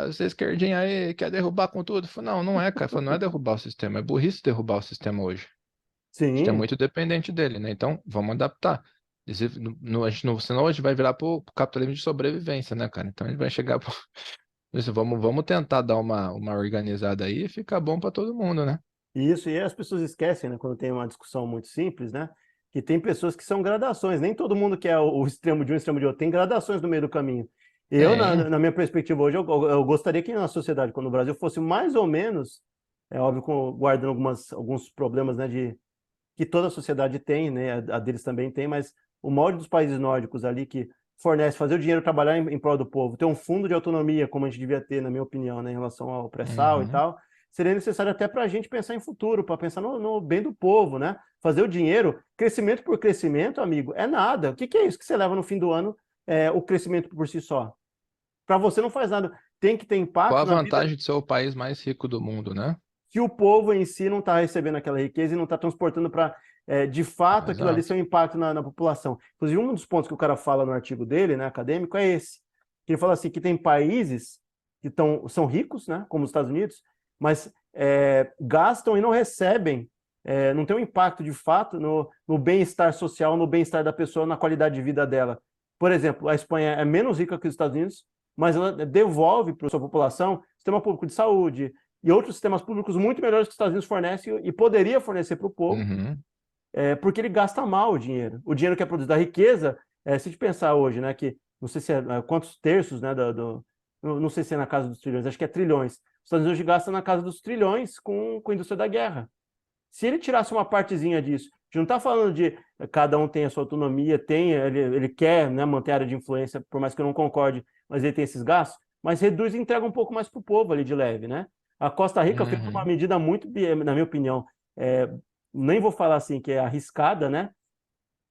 essa esquerdinha aí quer derrubar com tudo. Não, não é, cara. Não é derrubar o sistema, é burrice derrubar o sistema hoje. A gente é Sim, muito dependente dele, né? Então vamos adaptar. A gente não, senão a gente vai virar pro capitalismo de sobrevivência, né, cara? Então a gente vai chegar isso, vamos tentar dar uma organizada aí e ficar bom para todo mundo, né? isso. E as pessoas esquecem, né, quando tem uma discussão muito simples, né? Que tem pessoas que são gradações. Nem todo mundo quer o extremo de um, extremo de outro. Tem gradações no meio do caminho. Eu, Tem. na minha perspectiva hoje, eu gostaria que na sociedade, quando o Brasil fosse mais ou menos, é óbvio, guardando alguns problemas, né, que toda a sociedade tem, né? A deles também tem, mas o molde dos países nórdicos ali que fornece fazer o dinheiro trabalhar em prol do povo, ter um fundo de autonomia, como a gente devia ter, na minha opinião, né, em relação ao pré-sal e Uhum. tal, seria necessário até para a gente pensar em futuro, para pensar no bem do povo, né? Fazer o dinheiro, crescimento por crescimento, amigo, é nada. O que é isso que você leva no fim do ano, o crescimento por si só? Para você não faz nada. Tem que ter Qual a impacto na vida vantagem de ser o país mais rico do mundo, né? que o povo em si não está recebendo aquela riqueza e não está transportando para, de fato, aquilo ali ser Exato. um impacto na população. Inclusive, um dos pontos que o cara fala no artigo dele, né, acadêmico, é esse. Que ele fala assim, que tem países que são ricos, né, como os Estados Unidos, mas gastam e não recebem, não tem um impacto de fato no bem-estar social, no bem-estar da pessoa, na qualidade de vida dela. Por exemplo, a Espanha é menos rica que os Estados Unidos, mas ela devolve para a sua população sistema público de saúde, e outros sistemas públicos muito melhores que os Estados Unidos fornecem e poderia fornecer para o povo, Uhum. porque ele gasta mal o dinheiro. O dinheiro que é produzido da riqueza, se a gente pensar hoje, né, que não sei se quantos terços, né, não sei se é na casa dos trilhões, acho que é trilhões. Os Estados Unidos hoje gastam na casa dos trilhões com a indústria da guerra. Se ele tirasse uma partezinha disso, a gente não está falando de cada um tem a sua autonomia, ele quer, né, manter a área de influência, por mais que eu não concorde, mas ele tem esses gastos, mas reduz e entrega um pouco mais para o povo ali de leve, né? A Costa Rica fez uma Uhum. medida muito, na minha opinião, nem vou falar assim que é arriscada, né?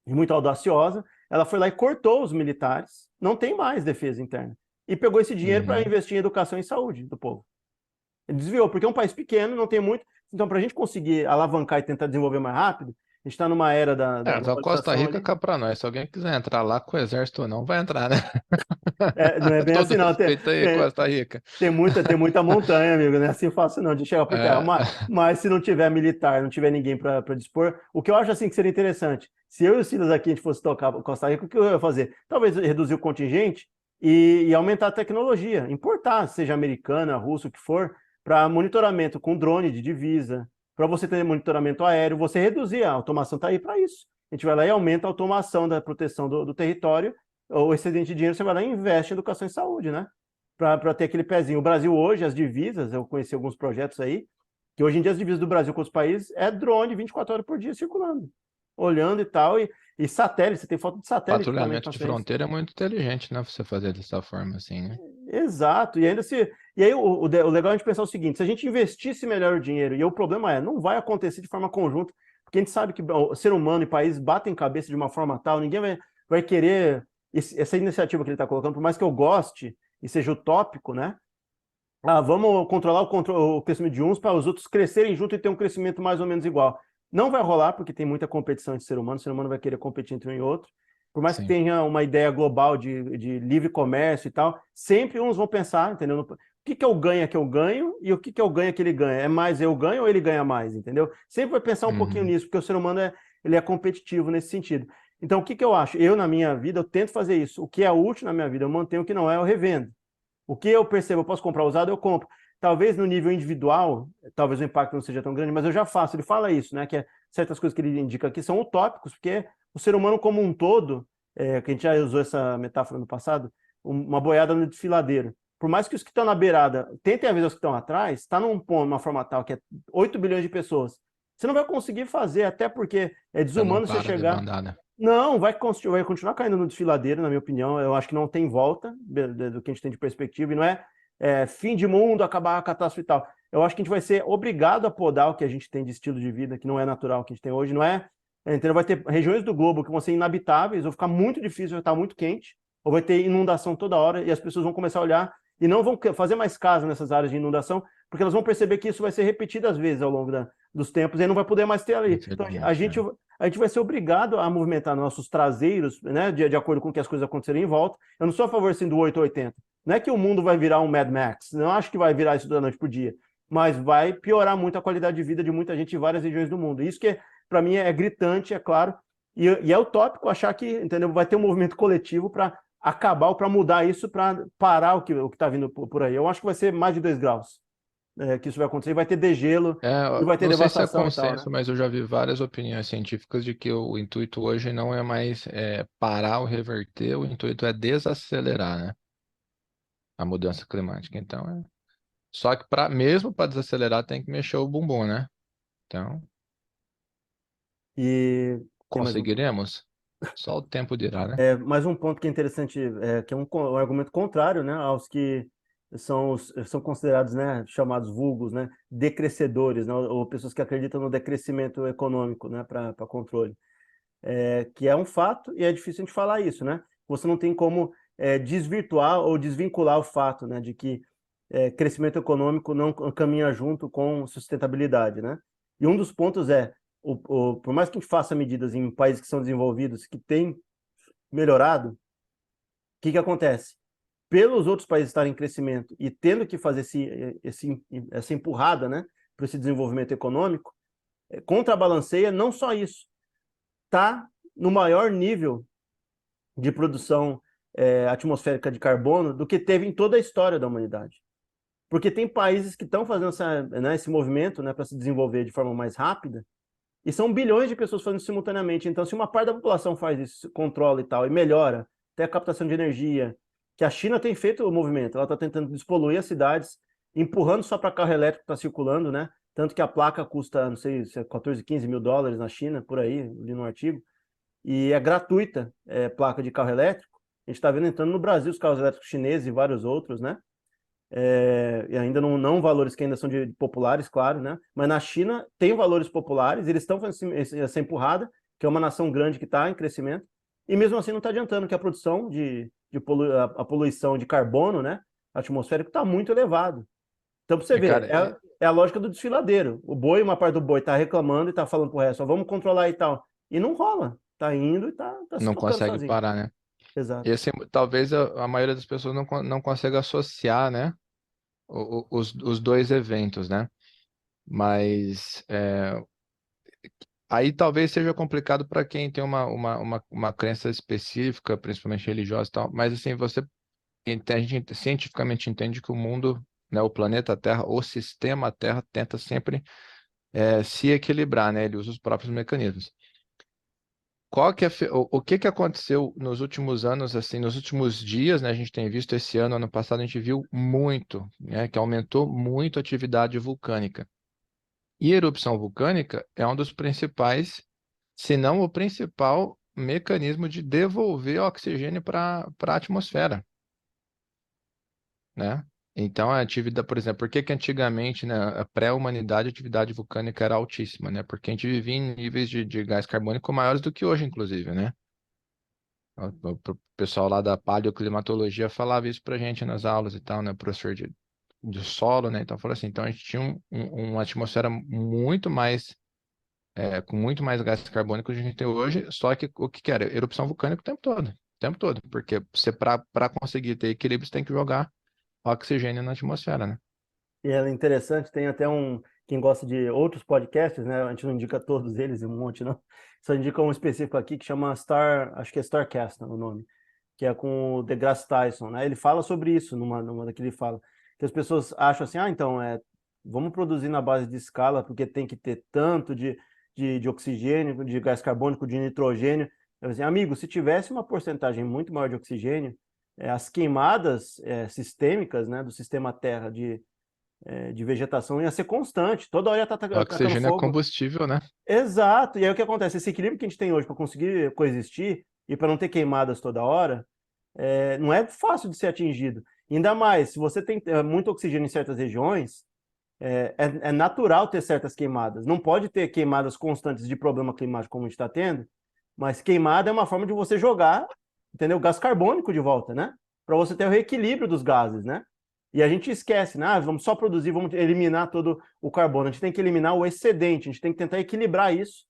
E muito audaciosa. Ela foi lá e cortou os militares, não tem mais defesa interna. E pegou esse dinheiro para Uhum. investir em educação e saúde do povo. Ele desviou, porque é um país pequeno, não tem muito. Então, para a gente conseguir alavancar e tentar desenvolver mais rápido, a gente está numa era da É, então Costa globalização Rica ali. cá pra nós. Se alguém quiser entrar lá com o exército ou não, vai entrar, né? Não é bem Todo assim, não. respeito aí, Costa Rica. Tem muita montanha, amigo. Não é assim fácil, não, de chegar por terra. É, Mas se não tiver militar, não tiver ninguém para dispor, o que eu acho assim que seria interessante, se eu e o Silas aqui a gente fosse tocar Costa Rica, o que eu ia fazer? Talvez reduzir o contingente e aumentar a tecnologia, importar, seja americana, russa, o que for, para monitoramento com drone de divisa, para você ter monitoramento aéreo, você reduzir, a automação está aí para isso. A gente vai lá e aumenta a automação da proteção do território, o excedente de dinheiro você vai lá e investe em educação e saúde, né? Para ter aquele pezinho. O Brasil hoje, as divisas, eu conheci alguns projetos aí, que hoje em dia as divisas do Brasil com os países é drone 24 horas por dia circulando, olhando e tal, e satélite, você tem foto de satélite também patrulhamento para de frente. fronteira é muito inteligente, né? Você fazer dessa forma assim, né? Exato, e ainda se. E aí o legal é a gente pensar o seguinte: se a gente investisse melhor o dinheiro, e o problema não vai acontecer de forma conjunta, porque a gente sabe que o ser humano e país batem cabeça de uma forma tal, ninguém vai querer essa iniciativa que ele está colocando, por mais que eu goste e seja utópico, né? Vamos controlar o crescimento de uns para os outros crescerem junto e ter um crescimento mais ou menos igual. Não vai rolar, porque tem muita competição entre ser humano, o ser humano vai querer competir entre um e outro. Por mais que Sim. tenha uma ideia global de livre comércio e tal, sempre uns vão pensar, entendeu? O que eu ganho e o que eu ganho que ele ganha? É mais eu ganho ou ele ganha mais, entendeu? Sempre vai pensar um pouquinho Uhum. nisso, porque o ser humano ele é competitivo nesse sentido. Então, o que eu acho? Eu, na minha vida, eu tento fazer isso. O que é útil na minha vida, eu mantenho. O que não é, eu revendo. O que eu percebo, eu posso comprar usado, eu compro. Talvez no nível individual, talvez o impacto não seja tão grande, mas eu já faço. Ele fala isso, né? Que certas coisas que ele indica aqui são utópicos, porque o ser humano como um todo, que a gente já usou essa metáfora no passado, uma boiada no desfiladeiro. Por mais que os que estão na beirada tentem avisar os que estão atrás, está numa forma tal que é 8 bilhões de pessoas. Você não vai conseguir fazer, até porque é Você não desumano você para a chegar. debandada. Não, vai continuar caindo no desfiladeiro, na minha opinião. Eu acho que não tem volta do que a gente tem de perspectiva, e não é fim de mundo, acabar a catástrofe e tal. Eu acho que a gente vai ser obrigado a podar o que a gente tem de estilo de vida, que não é natural, que a gente tem hoje, não é? Entendeu? Vai ter regiões do globo que vão ser inabitáveis, vão ficar muito difícil, vai estar muito quente, ou vai ter inundação toda hora, e as pessoas vão começar a olhar e não vão fazer mais casa nessas áreas de inundação, porque elas vão perceber que isso vai ser repetido às vezes ao longo dos tempos, e não vai poder mais ter ali. Então, Infelizmente, né? a gente vai ser obrigado a movimentar nossos traseiros, né, de acordo com que as coisas acontecerem em volta. Eu não sou a favor assim, do 880. Não é que o mundo vai virar um Mad Max, não acho que vai virar isso da noite para o dia, mas vai piorar muito a qualidade de vida de muita gente em várias regiões do mundo. Isso que, para mim, é gritante, é claro, e é utópico achar que, entendeu, vai ter um movimento coletivo para acabar ou para mudar isso, para parar o que está vindo por aí. Eu acho que vai ser mais de 2 graus que isso vai acontecer, e vai ter degelo, e vai ter Não sei se é devastação e tal, né? consenso, mas eu já vi várias opiniões científicas de que o intuito hoje não é mais parar ou reverter, o intuito é desacelerar, né? A mudança climática. Então, só que mesmo para desacelerar tem que mexer o bumbum, né? Então, E tem mais um. conseguiremos? Só o tempo dirá, né? Mais um ponto que é interessante, que é um argumento contrário, né, aos que são considerados, né, chamados vulgos, né, decrescedores, né, ou pessoas que acreditam no decrescimento econômico, né, para controle, que é um fato e é difícil a gente falar isso, né? Você não tem como desvirtuar ou desvincular o fato, né, de que crescimento econômico não caminha junto com sustentabilidade, né? E um dos pontos por mais que a gente faça medidas em países que são desenvolvidos, que têm melhorado, o que acontece? Pelos outros países estarem em crescimento e tendo que fazer essa empurrada, né, para esse desenvolvimento econômico, contrabalanceia não só isso, está no maior nível de produção atmosférica de carbono do que teve em toda a história da humanidade. Porque tem países que estão fazendo esse movimento, né, para se desenvolver de forma mais rápida, e são bilhões de pessoas fazendo simultaneamente. Então, se uma parte da população faz isso, controla e tal, e melhora até a captação de energia, que a China tem feito o movimento, ela está tentando despoluir as cidades, empurrando só para carro elétrico que está circulando, né? Tanto que a placa custa, não sei, 14, 15 mil dólares na China, por aí, li no artigo, e é gratuita, placa de carro elétrico. A gente está vendo entrando no Brasil os carros elétricos chineses e vários outros, né? E ainda não valores que ainda são populares, claro, né? Mas na China tem valores populares, eles estão fazendo essa empurrada, que é uma nação grande que está em crescimento, e mesmo assim não está adiantando, que a produção a poluição de carbono, né, atmosférico, está muito elevado. Então, para você ver, Cara, é a lógica do desfiladeiro. O boi, uma parte do boi está reclamando e está falando pro resto, vamos controlar e tal. E não rola. Está indo e está se não tocando consegue sozinho. parar, né? Exato. Esse, talvez a maioria das pessoas não consegue associar, né? Os dois eventos, né? Mas aí talvez seja complicado para quem tem uma crença específica, principalmente religiosa e tal. Mas assim, a gente cientificamente entende que o mundo, né, o planeta Terra, o sistema Terra tenta sempre se equilibrar, né? Ele usa os próprios mecanismos. O que que aconteceu nos últimos anos, assim, nos últimos dias, né? A gente tem visto esse ano passado, a gente viu muito, né? Que aumentou muito a atividade vulcânica. E erupção vulcânica é um dos principais, se não o principal mecanismo de devolver oxigênio para a atmosfera, né? Então, a atividade, por exemplo, por que que antigamente, né, a pré-humanidade, a atividade vulcânica era altíssima, né? Porque a gente vivia em níveis de gás carbônico maiores do que hoje, inclusive, né? O pessoal lá da paleoclimatologia falava isso pra gente nas aulas e tal, né? Professor de solo, né? Então, falou assim, então a gente tinha uma atmosfera muito mais com muito mais gás carbônico que a gente tem hoje, só que o que que era? Erupção vulcânica o tempo todo, porque você para conseguir ter equilíbrio, você tem que jogar oxigênio na atmosfera, né? E é interessante, tem até quem gosta de outros podcasts, né? A gente não indica todos eles, um monte não. Só indica um específico aqui que chama acho que é Starcast, né, o nome, que é com o deGrasse Tyson, né? Ele fala sobre isso numa daqui ele fala que as pessoas acham assim, então vamos produzir na base de escala porque tem que ter tanto de oxigênio, de gás carbônico, de nitrogênio. Eu assim, amigo, se tivesse uma porcentagem muito maior de oxigênio, as queimadas sistêmicas, né, do sistema Terra de vegetação ia ser constante, toda hora ia estar O tacando oxigênio é fogo. combustível, né? Exato, e aí o que acontece? Esse equilíbrio que a gente tem hoje para conseguir coexistir e para não ter queimadas toda hora, não é fácil de ser atingido. Ainda mais, se você tem muito oxigênio em certas regiões, é natural ter certas queimadas. Não pode ter queimadas constantes de problema climático como a gente está tendo, mas queimada é uma forma de você jogar, entendeu? Gás carbônico de volta, né? Para você ter o reequilíbrio dos gases, né? E a gente esquece, né? Vamos só produzir, vamos eliminar todo o carbono. A gente tem que eliminar o excedente, a gente tem que tentar equilibrar isso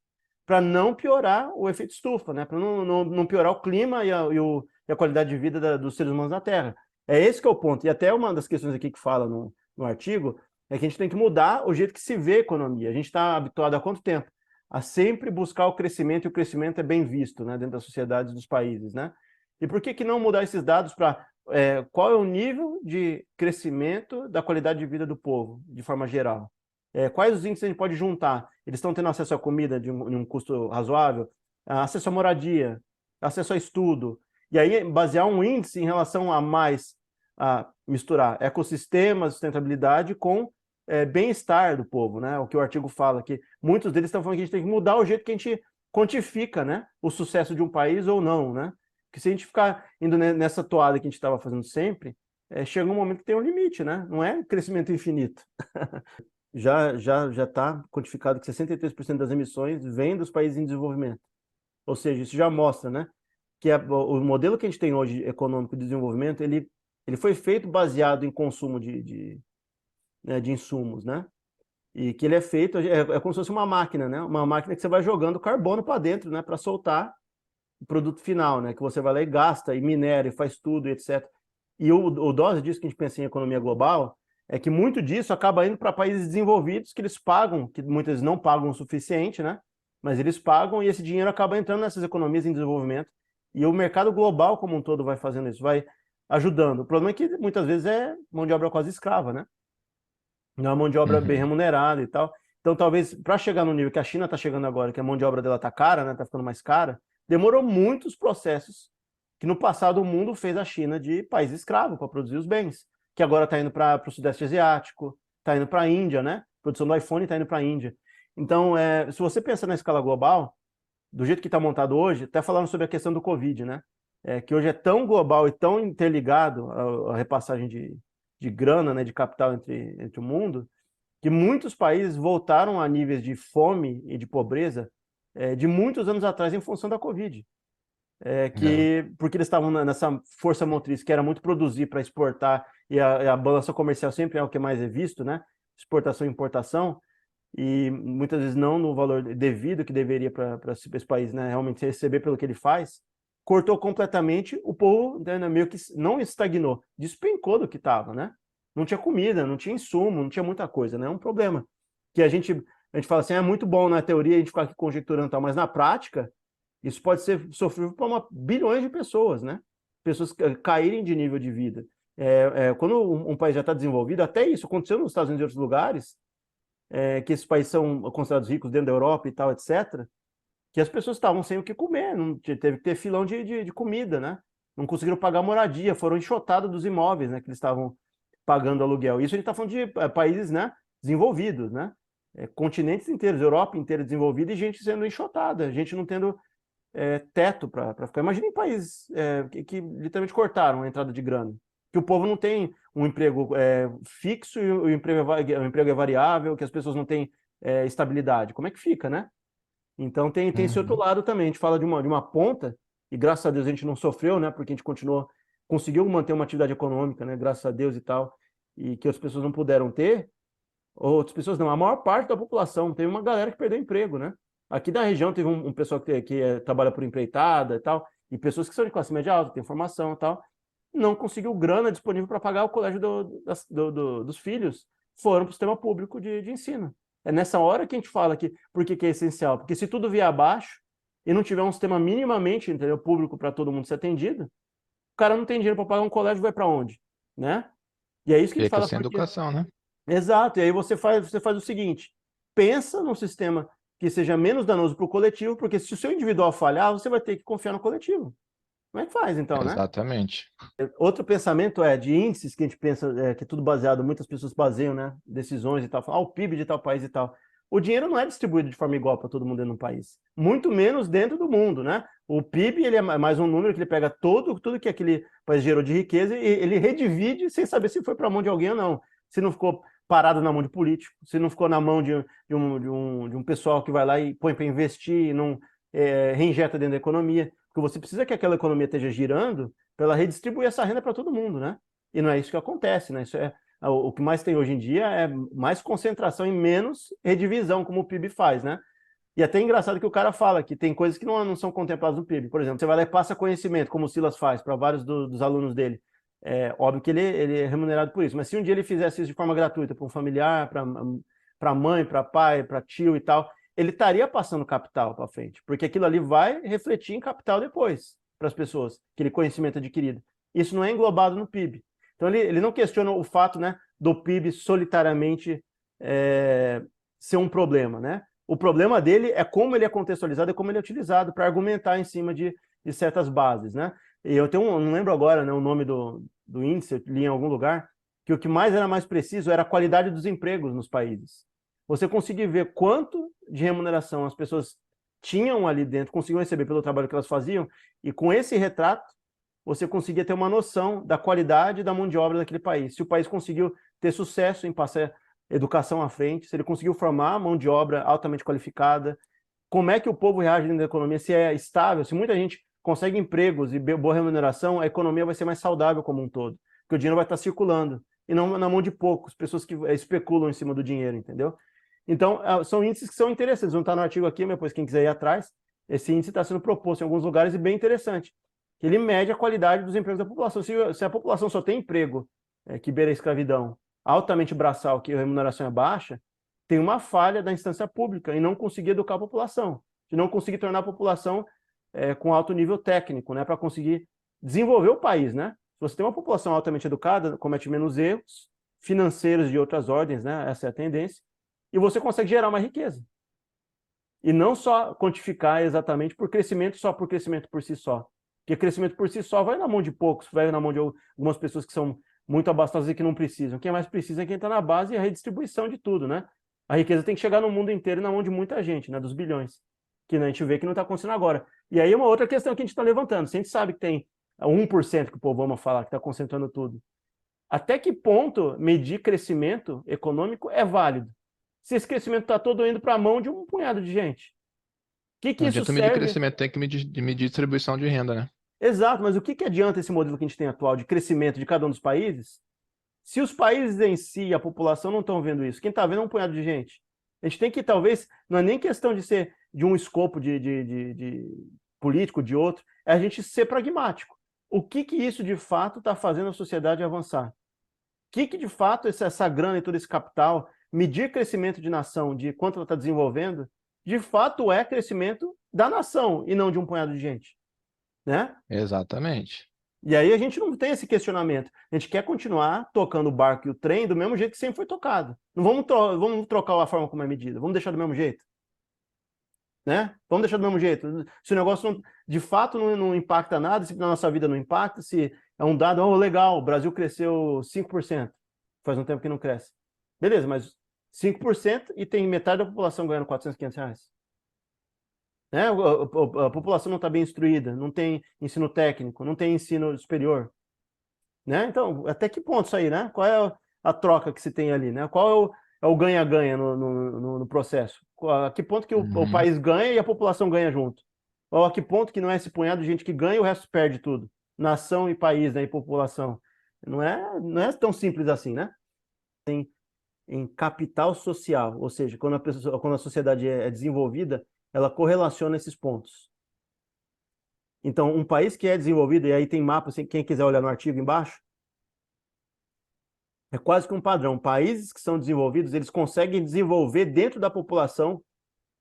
para não piorar o efeito estufa, né? Para não piorar o clima e a qualidade de vida dos seres humanos na Terra. É esse que é o ponto. E até uma das questões aqui que fala no artigo é que a gente tem que mudar o jeito que se vê a economia. A gente está habituado há quanto tempo? A sempre buscar o crescimento, e o crescimento é bem visto, né, dentro das sociedades dos países, né? E por que não mudar esses dados para qual é o nível de crescimento da qualidade de vida do povo, de forma geral? Quais os índices a gente pode juntar? Eles estão tendo acesso à comida de um custo razoável? Acesso à moradia? Acesso a estudo? E aí basear um índice em relação a misturar ecossistema, sustentabilidade com bem-estar do povo, né? O que o artigo fala, que muitos deles estão falando que a gente tem que mudar o jeito que a gente quantifica, né, o sucesso de um país ou não, né? Porque se a gente ficar indo nessa toada que a gente estava fazendo sempre, chega um momento que tem um limite, né? Não é crescimento infinito. Já está quantificado que 63% das emissões vêm dos países em desenvolvimento. Ou seja, isso já mostra, né, que o modelo que a gente tem hoje econômico de desenvolvimento, ele foi feito baseado em consumo de insumos, né? E que ele é feito, como se fosse uma máquina, né? Uma máquina que você vai jogando carbono para dentro, né? Para soltar o produto final, né? Que você vai lá e gasta, e minera, e faz tudo, e etc. E o dose disso que a gente pensa em economia global é que muito disso acaba indo para países desenvolvidos que eles pagam, que muitas vezes não pagam o suficiente, né? Mas eles pagam e esse dinheiro acaba entrando nessas economias em desenvolvimento. E o mercado global como um todo vai fazendo isso, vai ajudando. O problema é que muitas vezes é mão de obra quase escrava, né? Não é uma mão de obra bem Uhum. remunerada e tal. Então, talvez, para chegar no nível que a China está chegando agora, que a mão de obra dela está cara, né? Está ficando mais cara, demorou muitos processos que no passado o mundo fez a China de país escravo para produzir os bens, que agora está indo para o Sudeste Asiático, está indo para a Índia, né? A produção do iPhone está indo para a Índia. Então, se você pensa na escala global, do jeito que está montado hoje, até falando sobre a questão do Covid, né? Que hoje é tão global e tão interligado a repassagem de grana, né, de capital entre o mundo, que muitos países voltaram a níveis de fome e de pobreza de muitos anos atrás em função da Covid. É. Porque eles estavam nessa força motriz que era muito produzir para exportar, e a balança comercial sempre é o que mais é visto, né? Exportação e importação, e muitas vezes não no valor devido que deveria para esse país, né, realmente receber pelo que ele faz, cortou completamente, o povo, né, meio que não estagnou, despencou do que estava, né? Não tinha comida, não tinha insumo, não tinha muita coisa, né? É um problema que a gente fala assim, é muito bom na teoria a gente ficar aqui conjecturando e tal, mas na prática isso pode ser sofrível para bilhões de pessoas, né? Pessoas caírem de nível de vida. Quando um país já está desenvolvido, até isso aconteceu nos Estados Unidos e outros lugares, que esses países são considerados ricos dentro da Europa e tal, etc., que as pessoas estavam sem o que comer, não, teve que ter filão de comida, né? Não conseguiram pagar moradia, foram enxotados dos imóveis, né, que eles estavam pagando aluguel. Isso a gente está falando de países, né, desenvolvidos, né? Continentes inteiros, Europa inteira desenvolvida e gente sendo enxotada, gente não tendo teto para ficar. Imagina em países que literalmente cortaram a entrada de grana, que o povo não tem um emprego fixo e o emprego é variável, que as pessoas não têm estabilidade. Como é que fica, né? Então tem esse outro Uhum. lado também. A gente fala de uma ponta, e graças a Deus a gente não sofreu, né? Porque a gente conseguiu manter uma atividade econômica, né? Graças a Deus e tal, e que as pessoas não puderam ter. Outras pessoas não, a maior parte da população. Teve uma galera que perdeu emprego, né? Aqui da região teve um pessoal que trabalha por empreitada e tal, e pessoas que são de classe média alta, tem formação e tal, não conseguiu grana disponível para pagar o colégio dos filhos, foram para o sistema público de ensino. É nessa hora que a gente fala que por que é essencial, porque se tudo vier abaixo e não tiver um sistema minimamente, entendeu, público para todo mundo ser atendido, o cara não tem dinheiro para pagar um colégio, vai para onde, né? E é isso que a gente Fica fala sem porque educação, né? exato, e aí você faz o seguinte, pensa num sistema que seja menos danoso para o coletivo, porque se o seu individual falhar, você vai ter que confiar no coletivo. Como é que faz, então, né? Exatamente. Outro pensamento é de índices que a gente pensa, que é tudo baseado, muitas pessoas baseiam, né? Decisões e tal, falam, o PIB de tal país e tal. O dinheiro não é distribuído de forma igual para todo mundo dentro do país, muito menos dentro do mundo, né? O PIB ele é mais um número que ele pega tudo que aquele país gerou de riqueza e ele redivide sem saber se foi para a mão de alguém ou não. Se não ficou parado na mão de político, se não ficou na mão de um pessoal que vai lá e põe para investir e não reinjeta dentro da economia. Porque você precisa que aquela economia esteja girando para ela redistribuir essa renda para todo mundo, né? E não é isso que acontece, né? Isso é o que mais tem hoje em dia é mais concentração e menos redivisão, como o PIB faz, né? E até é engraçado que o cara fala que tem coisas que não são contempladas no PIB. Por exemplo, você vai lá e passa conhecimento, como o Silas faz para vários dos alunos dele. É óbvio que ele é remunerado por isso, mas se um dia ele fizesse isso de forma gratuita para um familiar, para mãe, para pai, para tio e tal, ele estaria passando capital para frente, porque aquilo ali vai refletir em capital depois para as pessoas, aquele conhecimento adquirido. Isso não é englobado no PIB. Então ele não questiona o fato, né, do PIB solitariamente ser um problema, né? O problema dele é como ele é contextualizado e como ele é utilizado para argumentar em cima de certas bases, né? E eu não lembro agora, né, o nome do índice, eu li em algum lugar, que o que mais era mais preciso era a qualidade dos empregos nos países. Você conseguir ver quanto de remuneração as pessoas tinham ali dentro, conseguiam receber pelo trabalho que elas faziam, e com esse retrato, você conseguia ter uma noção da qualidade da mão de obra daquele país. Se o país conseguiu ter sucesso em passar educação à frente, se ele conseguiu formar mão de obra altamente qualificada, como é que o povo reage dentro da economia, se é estável, se muita gente consegue empregos e boa remuneração, a economia vai ser mais saudável como um todo, porque o dinheiro vai estar circulando, e não na mão de poucos, pessoas que especulam em cima do dinheiro, entendeu? Então, são índices que são interessantes, não está no artigo aqui, mas depois quem quiser ir atrás, esse índice está sendo proposto em alguns lugares e bem interessante. Ele mede a qualidade dos empregos da população. Se a população só tem emprego que beira a escravidão, altamente braçal, que a remuneração é baixa, tem uma falha da instância pública em não conseguir educar a população, de não conseguir tornar a população com alto nível técnico, né, para conseguir desenvolver o país, né? Se você tem uma população altamente educada, comete menos erros financeiros de outras ordens, né? Essa é a tendência, e você consegue gerar mais riqueza. E não só quantificar exatamente por crescimento, só por crescimento por si só. Porque crescimento por si só vai na mão de poucos, vai na mão de algumas pessoas que são muito abastosas e que não precisam. Quem mais precisa é quem está na base e a redistribuição de tudo, né? A riqueza tem que chegar no mundo inteiro e na mão de muita gente, né? Dos bilhões. Que a gente vê que não está acontecendo agora. E aí uma outra questão que a gente está levantando. Se a gente sabe que tem 1% que o povo ama falar, que está concentrando tudo, até que ponto medir crescimento econômico é válido? Se esse crescimento está todo indo para a mão de um punhado de gente. O que Não isso adianta medir serve? crescimento, tem que medir distribuição de renda, né? Exato, mas o que adianta esse modelo que a gente tem atual de crescimento de cada um dos países, se os países em si e a população não estão vendo isso? Quem está vendo é um punhado de gente. A gente tem que, talvez, não é nem questão de ser de um escopo de político, de outro, é a gente ser pragmático. O que isso, de fato, está fazendo a sociedade avançar? O que de fato, essa grana e todo esse capital, medir crescimento de nação, de quanto ela está desenvolvendo, de fato é crescimento da nação e não de um punhado de gente, né? Exatamente. E aí a gente não tem esse questionamento. A gente quer continuar tocando o barco e o trem do mesmo jeito que sempre foi tocado. Não vamos trocar a forma como é medida, vamos deixar do mesmo jeito. Né? Vamos deixar do mesmo jeito. Se o negócio de fato não impacta nada, se na nossa vida não impacta, se é um dado, oh, legal, o Brasil cresceu 5%, faz um tempo que não cresce. Beleza, mas 5% e tem metade da população ganhando 400, 500 reais. Né? A população não está bem instruída, não tem ensino técnico, não tem ensino superior. Né? Então, até que ponto isso aí, né? Qual é a troca que se tem ali, né? Qual é o ganha-ganha no processo? A que ponto que o Uhum. país ganha e a população ganha junto? Ou a que ponto que não é esse punhado de gente que ganha e o resto perde tudo? Nação e país, né, e população. Não é tão simples assim, né? Em capital social, ou seja, quando a sociedade é desenvolvida, ela correlaciona esses pontos. Então, um país que é desenvolvido, e aí tem mapa, quem quiser olhar no artigo embaixo, é quase que um padrão. Países que são desenvolvidos, eles conseguem desenvolver dentro da população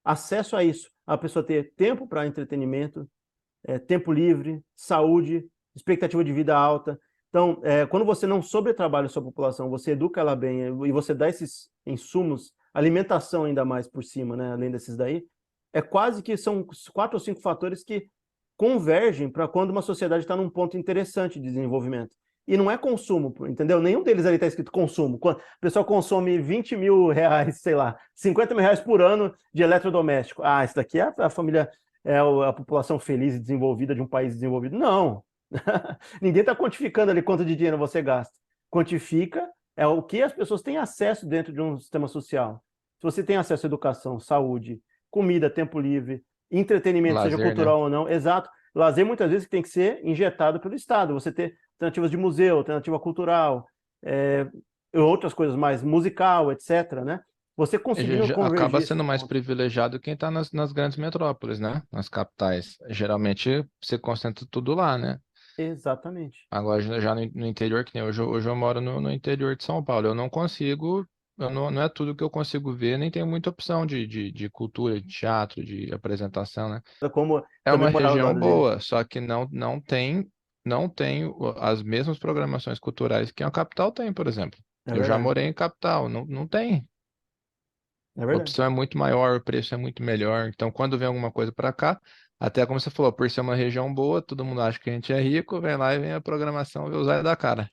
acesso a isso. A pessoa ter tempo para entretenimento, tempo livre, saúde, expectativa de vida alta. Então, quando você não sobretrabalha a sua população, você educa ela bem e você dá esses insumos, alimentação ainda mais por cima, né, além desses daí, é quase que são 4 ou 5 fatores que convergem para quando uma sociedade está num ponto interessante de desenvolvimento. E não é consumo, entendeu? Nenhum deles ali está escrito consumo. Quando o pessoal consome 20 mil reais, sei lá, 50 mil reais por ano de eletrodoméstico. Ah, isso daqui é a família, a população feliz e desenvolvida de um país desenvolvido. Não. Ninguém está quantificando ali quanto de dinheiro você gasta. Quantifica o que as pessoas têm acesso dentro de um sistema social. Se você tem acesso à educação, saúde, comida, tempo livre, entretenimento, seja Lazer, né? cultural ou não, exato. Lazer muitas vezes tem que ser injetado pelo Estado. Você ter alternativas de museu, alternativa cultural, é, outras coisas mais, musical, etc., né? Você conseguindo Acaba convergir esses sendo mais pontos. privilegiado quem está nas grandes metrópoles, né? Nas capitais. Geralmente você concentra tudo lá, né? Exatamente. Agora, já no interior, que nem hoje eu moro no interior de São Paulo. Eu não consigo, não é tudo que eu consigo ver, nem tenho muita opção de cultura, de teatro, de apresentação, né? Como É também uma morava do região lado dele. boa, só que não tem as mesmas programações culturais que a capital tem, por exemplo. É Eu já verdade. morei em capital, não tem. É A verdade. opção é muito maior, o preço é muito melhor. Então, quando vem alguma coisa para cá, até como você falou, por ser uma região boa, todo mundo acha que a gente é rico, vem lá e vem a programação e usar da cara.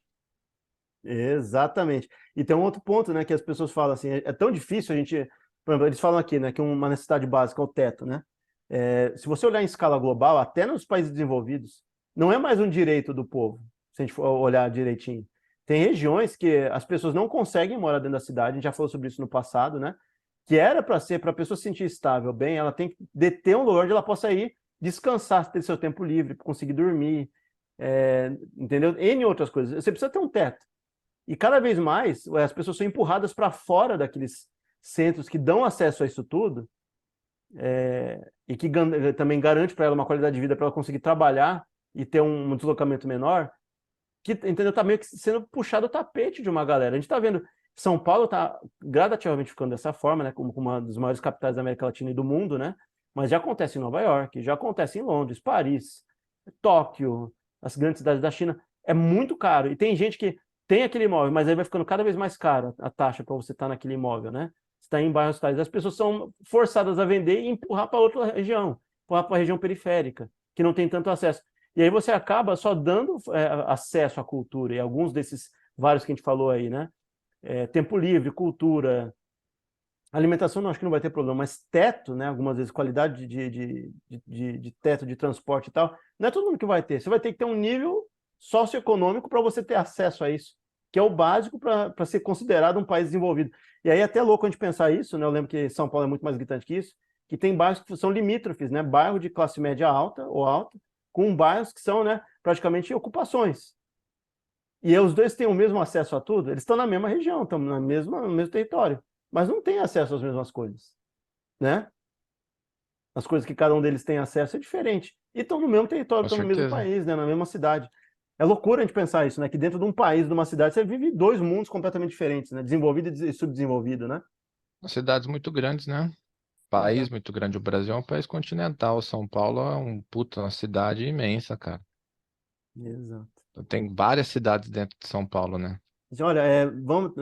Exatamente. E tem um outro ponto, né, que as pessoas falam assim, é tão difícil a gente, por exemplo, eles falam aqui, né, que uma necessidade básica é o teto, né? Se você olhar em escala global, até nos países desenvolvidos, não é mais um direito do povo, se a gente for olhar direitinho. Tem regiões que as pessoas não conseguem morar dentro da cidade, a gente já falou sobre isso no passado, né? Que era para ser, para a pessoa se sentir estável, bem, ela tem que ter um lugar onde ela possa ir descansar, ter seu tempo livre, conseguir dormir, entendeu? N outras coisas. Você precisa ter um teto. E cada vez mais as pessoas são empurradas para fora daqueles centros que dão acesso a isso tudo, e que também garante para ela uma qualidade de vida para ela conseguir trabalhar e ter um deslocamento menor, que entendeu? Tá meio que sendo puxado o tapete de uma galera. A gente está vendo São Paulo está gradativamente ficando dessa forma, né, como uma das maiores capitais da América Latina e do mundo, né? Mas já acontece em Nova York, já acontece em Londres, Paris, Tóquio, as grandes cidades da China. É muito caro. E tem gente que tem aquele imóvel, mas aí vai ficando cada vez mais caro a taxa para você estar naquele imóvel, né? Está em bairros tais. As pessoas são forçadas a vender e empurrar para outra região, empurrar para a região periférica, que não tem tanto acesso. E aí você acaba só dando acesso à cultura, e alguns desses vários que a gente falou aí, né? Tempo livre, cultura, alimentação não, acho que não vai ter problema, mas teto, né? Algumas vezes qualidade de teto, de transporte e tal, não é todo mundo que vai ter. Você vai ter que ter um nível socioeconômico para você ter acesso a isso, que é o básico para ser considerado um país desenvolvido. E aí é até louco a gente pensar isso, né? Eu lembro que São Paulo é muito mais gritante que isso, que tem bairros que são limítrofes, né? Bairro de classe média alta ou alta, com bairros que são, né, praticamente ocupações. E os dois têm o mesmo acesso a tudo, eles estão na mesma região, estão no mesmo território, mas não têm acesso às mesmas coisas, né? As coisas que cada um deles tem acesso é diferente. E estão no mesmo território, Com estão no mesmo certeza. país, né? Na mesma cidade. É loucura a gente pensar isso, né? Que dentro de um país, de uma cidade, você vive dois mundos completamente diferentes, né? Desenvolvido e subdesenvolvido, né? Cidades muito grandes, né? País Exato. muito grande. O Brasil é um país continental. São Paulo é uma cidade imensa, cara. Exato. Tem várias cidades dentro de São Paulo, né? Olha,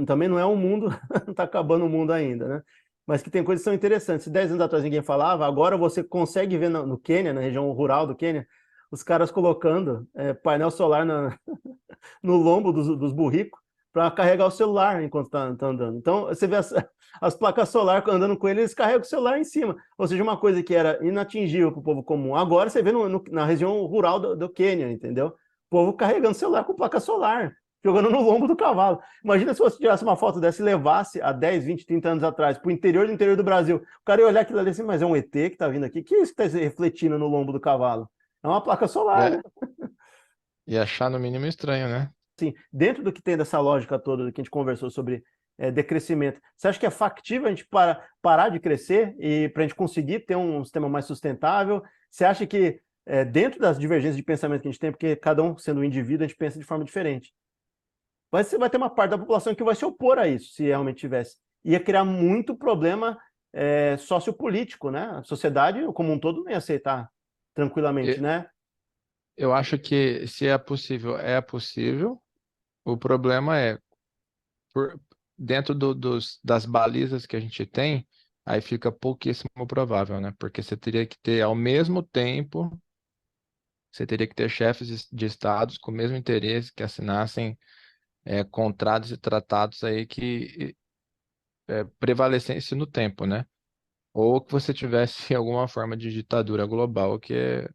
também não é um mundo, não está acabando o mundo ainda, né? Mas que tem coisas que são interessantes. Se 10 anos atrás ninguém falava, agora você consegue ver no Quênia, na região rural do Quênia, os caras colocando painel solar no lombo dos burricos para carregar o celular enquanto tá andando. Então, você vê as placas solar andando com ele, eles carregam o celular em cima. Ou seja, uma coisa que era inatingível para o povo comum. Agora você vê na região rural do Quênia, entendeu? O povo carregando celular com placa solar, jogando no lombo do cavalo. Imagina se você tirasse uma foto dessa e levasse há 10, 20, 30 anos atrás para o interior do Brasil. O cara ia olhar aquilo ali assim, mas é um ET que está vindo aqui? O que é isso que está refletindo no lombo do cavalo? É uma placa solar, É, né? e achar no mínimo estranho, né? Assim, dentro do que tem dessa lógica toda que a gente conversou sobre decrescimento, você acha que é factível a gente parar de crescer e para a gente conseguir ter um sistema mais sustentável? Você acha que dentro das divergências de pensamento que a gente tem, porque cada um sendo um indivíduo, a gente pensa de forma diferente, mas você vai ter uma parte da população que vai se opor a isso, se realmente tivesse. Ia criar muito problema sociopolítico, né? A sociedade como um todo não ia aceitar tranquilamente, E- né? Eu acho que se é possível, é possível. O problema é, por, dentro das balizas que a gente tem, aí fica pouquíssimo provável, né? Porque você teria que ter, ao mesmo tempo, você teria que ter chefes de estados com o mesmo interesse que assinassem contratos e tratados aí que prevalecessem no tempo, né? Ou que você tivesse alguma forma de ditadura global, que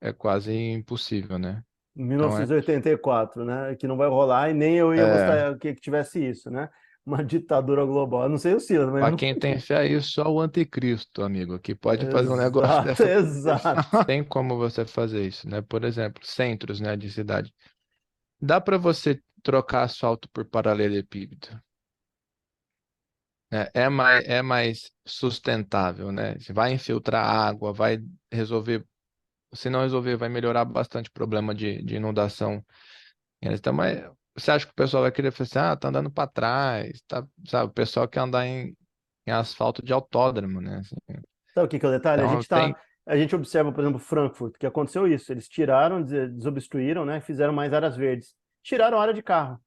é quase impossível, né? Então 1984, né? Que não vai rolar e nem eu ia é gostar que tivesse isso, né? Uma ditadura global. Eu não sei o Silas, mas eu para não... quem tem fé aí, só o anticristo, amigo, que pode fazer um negócio Exato, dessa. exato. Tem como você fazer isso, né? Por exemplo, centros, né, de cidade. Dá para você trocar asfalto por paralelepípedo, né? É mais sustentável, né? Você vai infiltrar água, vai resolver. Se não resolver, vai melhorar bastante o problema de inundação. Então, mas você acha que o pessoal vai querer falar assim, tá andando para trás, tá, sabe? O pessoal quer andar em asfalto de autódromo, né? Assim, Sabe o que que é o detalhe? então, tem. A gente observa, por exemplo, Frankfurt, que aconteceu isso. Eles tiraram, desobstruíram, né? Fizeram mais áreas verdes. Tiraram a área de carro.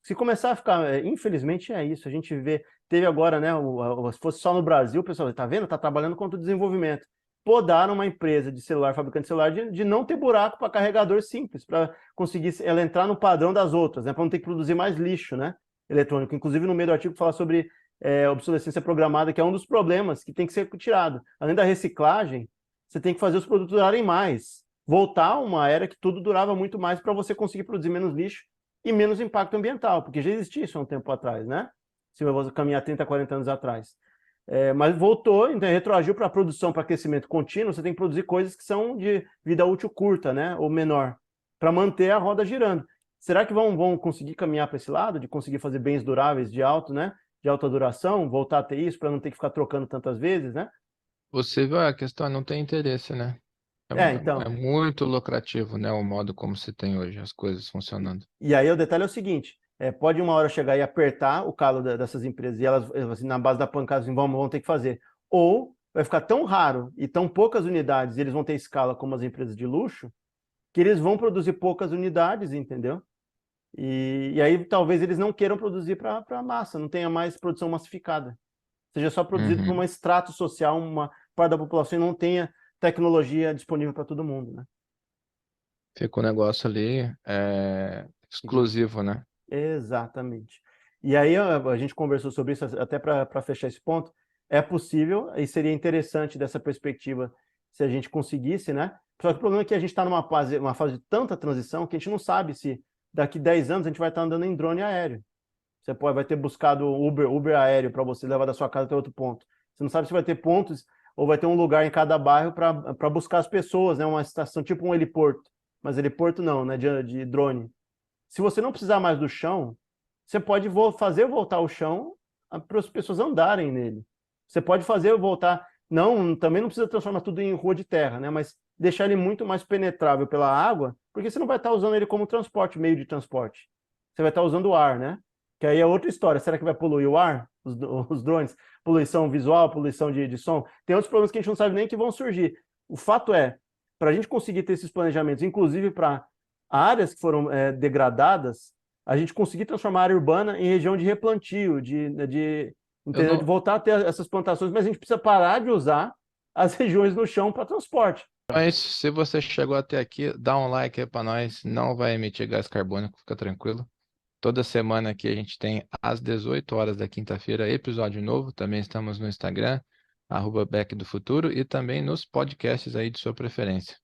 Se começar a ficar, infelizmente é isso. A gente vê, teve agora, né? Se fosse só no Brasil, o pessoal, tá vendo? Tá trabalhando contra o desenvolvimento. Podaram uma empresa de celular, fabricante de celular, de não ter buraco para carregador simples, para conseguir ela entrar no padrão das outras, né? Para não ter que produzir mais lixo, né? Eletrônico. Inclusive, no meio do artigo fala sobre obsolescência programada, que é um dos problemas que tem que ser tirado. Além da reciclagem, você tem que fazer os produtos durarem mais. Voltar a uma era que tudo durava muito mais para você conseguir produzir menos lixo e menos impacto ambiental, porque já existia isso há um tempo atrás, né? Se eu vou caminhar 30, 40 anos atrás. Mas voltou, então retroagiu para a produção, para crescimento contínuo, você tem que produzir coisas que são de vida útil curta, né? Ou menor, para manter a roda girando. Será que vão conseguir caminhar para esse lado, de conseguir fazer bens duráveis de alto, né? De alta duração, voltar a ter isso para não ter que ficar trocando tantas vezes, né? Você vê, a questão não tem interesse, né? É Então. muito lucrativo, né? O modo como se tem hoje, as coisas funcionando. E aí o detalhe é o seguinte: pode uma hora chegar e apertar o calo dessas empresas e elas, assim, na base da pancada, assim, vão ter que fazer. Ou vai ficar tão raro e tão poucas unidades, e eles vão ter escala como as empresas de luxo, que eles vão produzir poucas unidades, entendeu? E aí talvez eles não queiram produzir para massa, não tenha mais produção massificada. Seja só produzido por um Uhum. extrato social, uma parte da população e não tenha tecnologia disponível para todo mundo, né? Fica um negócio ali De- exclusivo, né? Exatamente. E aí a gente conversou sobre isso até para fechar esse ponto. É possível e seria interessante dessa perspectiva se a gente conseguisse, né? Só que o problema é que a gente está numa fase de tanta transição que a gente não sabe se daqui 10 anos a gente vai estar andando em drone aéreo. Vai ter buscado Uber aéreo para você levar da sua casa até outro ponto. Você não sabe se vai ter pontos ou vai ter um lugar em cada bairro para buscar as pessoas, né? Uma estação tipo um heliporto. Mas heliporto não, né? De drone. Se você não precisar mais do chão, você pode fazer voltar o chão para as pessoas andarem nele. Você pode fazer voltar. Não, também não precisa transformar tudo em rua de terra, né? Mas deixar ele muito mais penetrável pela água, porque você não vai estar usando ele como transporte, meio de transporte. Você vai estar usando o ar, né? Que aí é outra história. Será que vai poluir o ar? Os drones? Poluição visual, poluição de som? Tem outros problemas que a gente não sabe nem que vão surgir. O fato é, para a gente conseguir ter esses planejamentos, inclusive para áreas que foram degradadas, a gente conseguir transformar a área urbana em região de replantio, Eu entendeu? De não. voltar a ter essas plantações, mas a gente precisa parar de usar as regiões no chão para transporte. Mas se você chegou até aqui, dá um like aí pra nós. Não vai emitir gás carbônico, fica tranquilo. Toda semana aqui a gente tem às 18 horas da quinta-feira episódio novo. Também estamos no Instagram, @Back do Futuro, e também nos podcasts aí de sua preferência.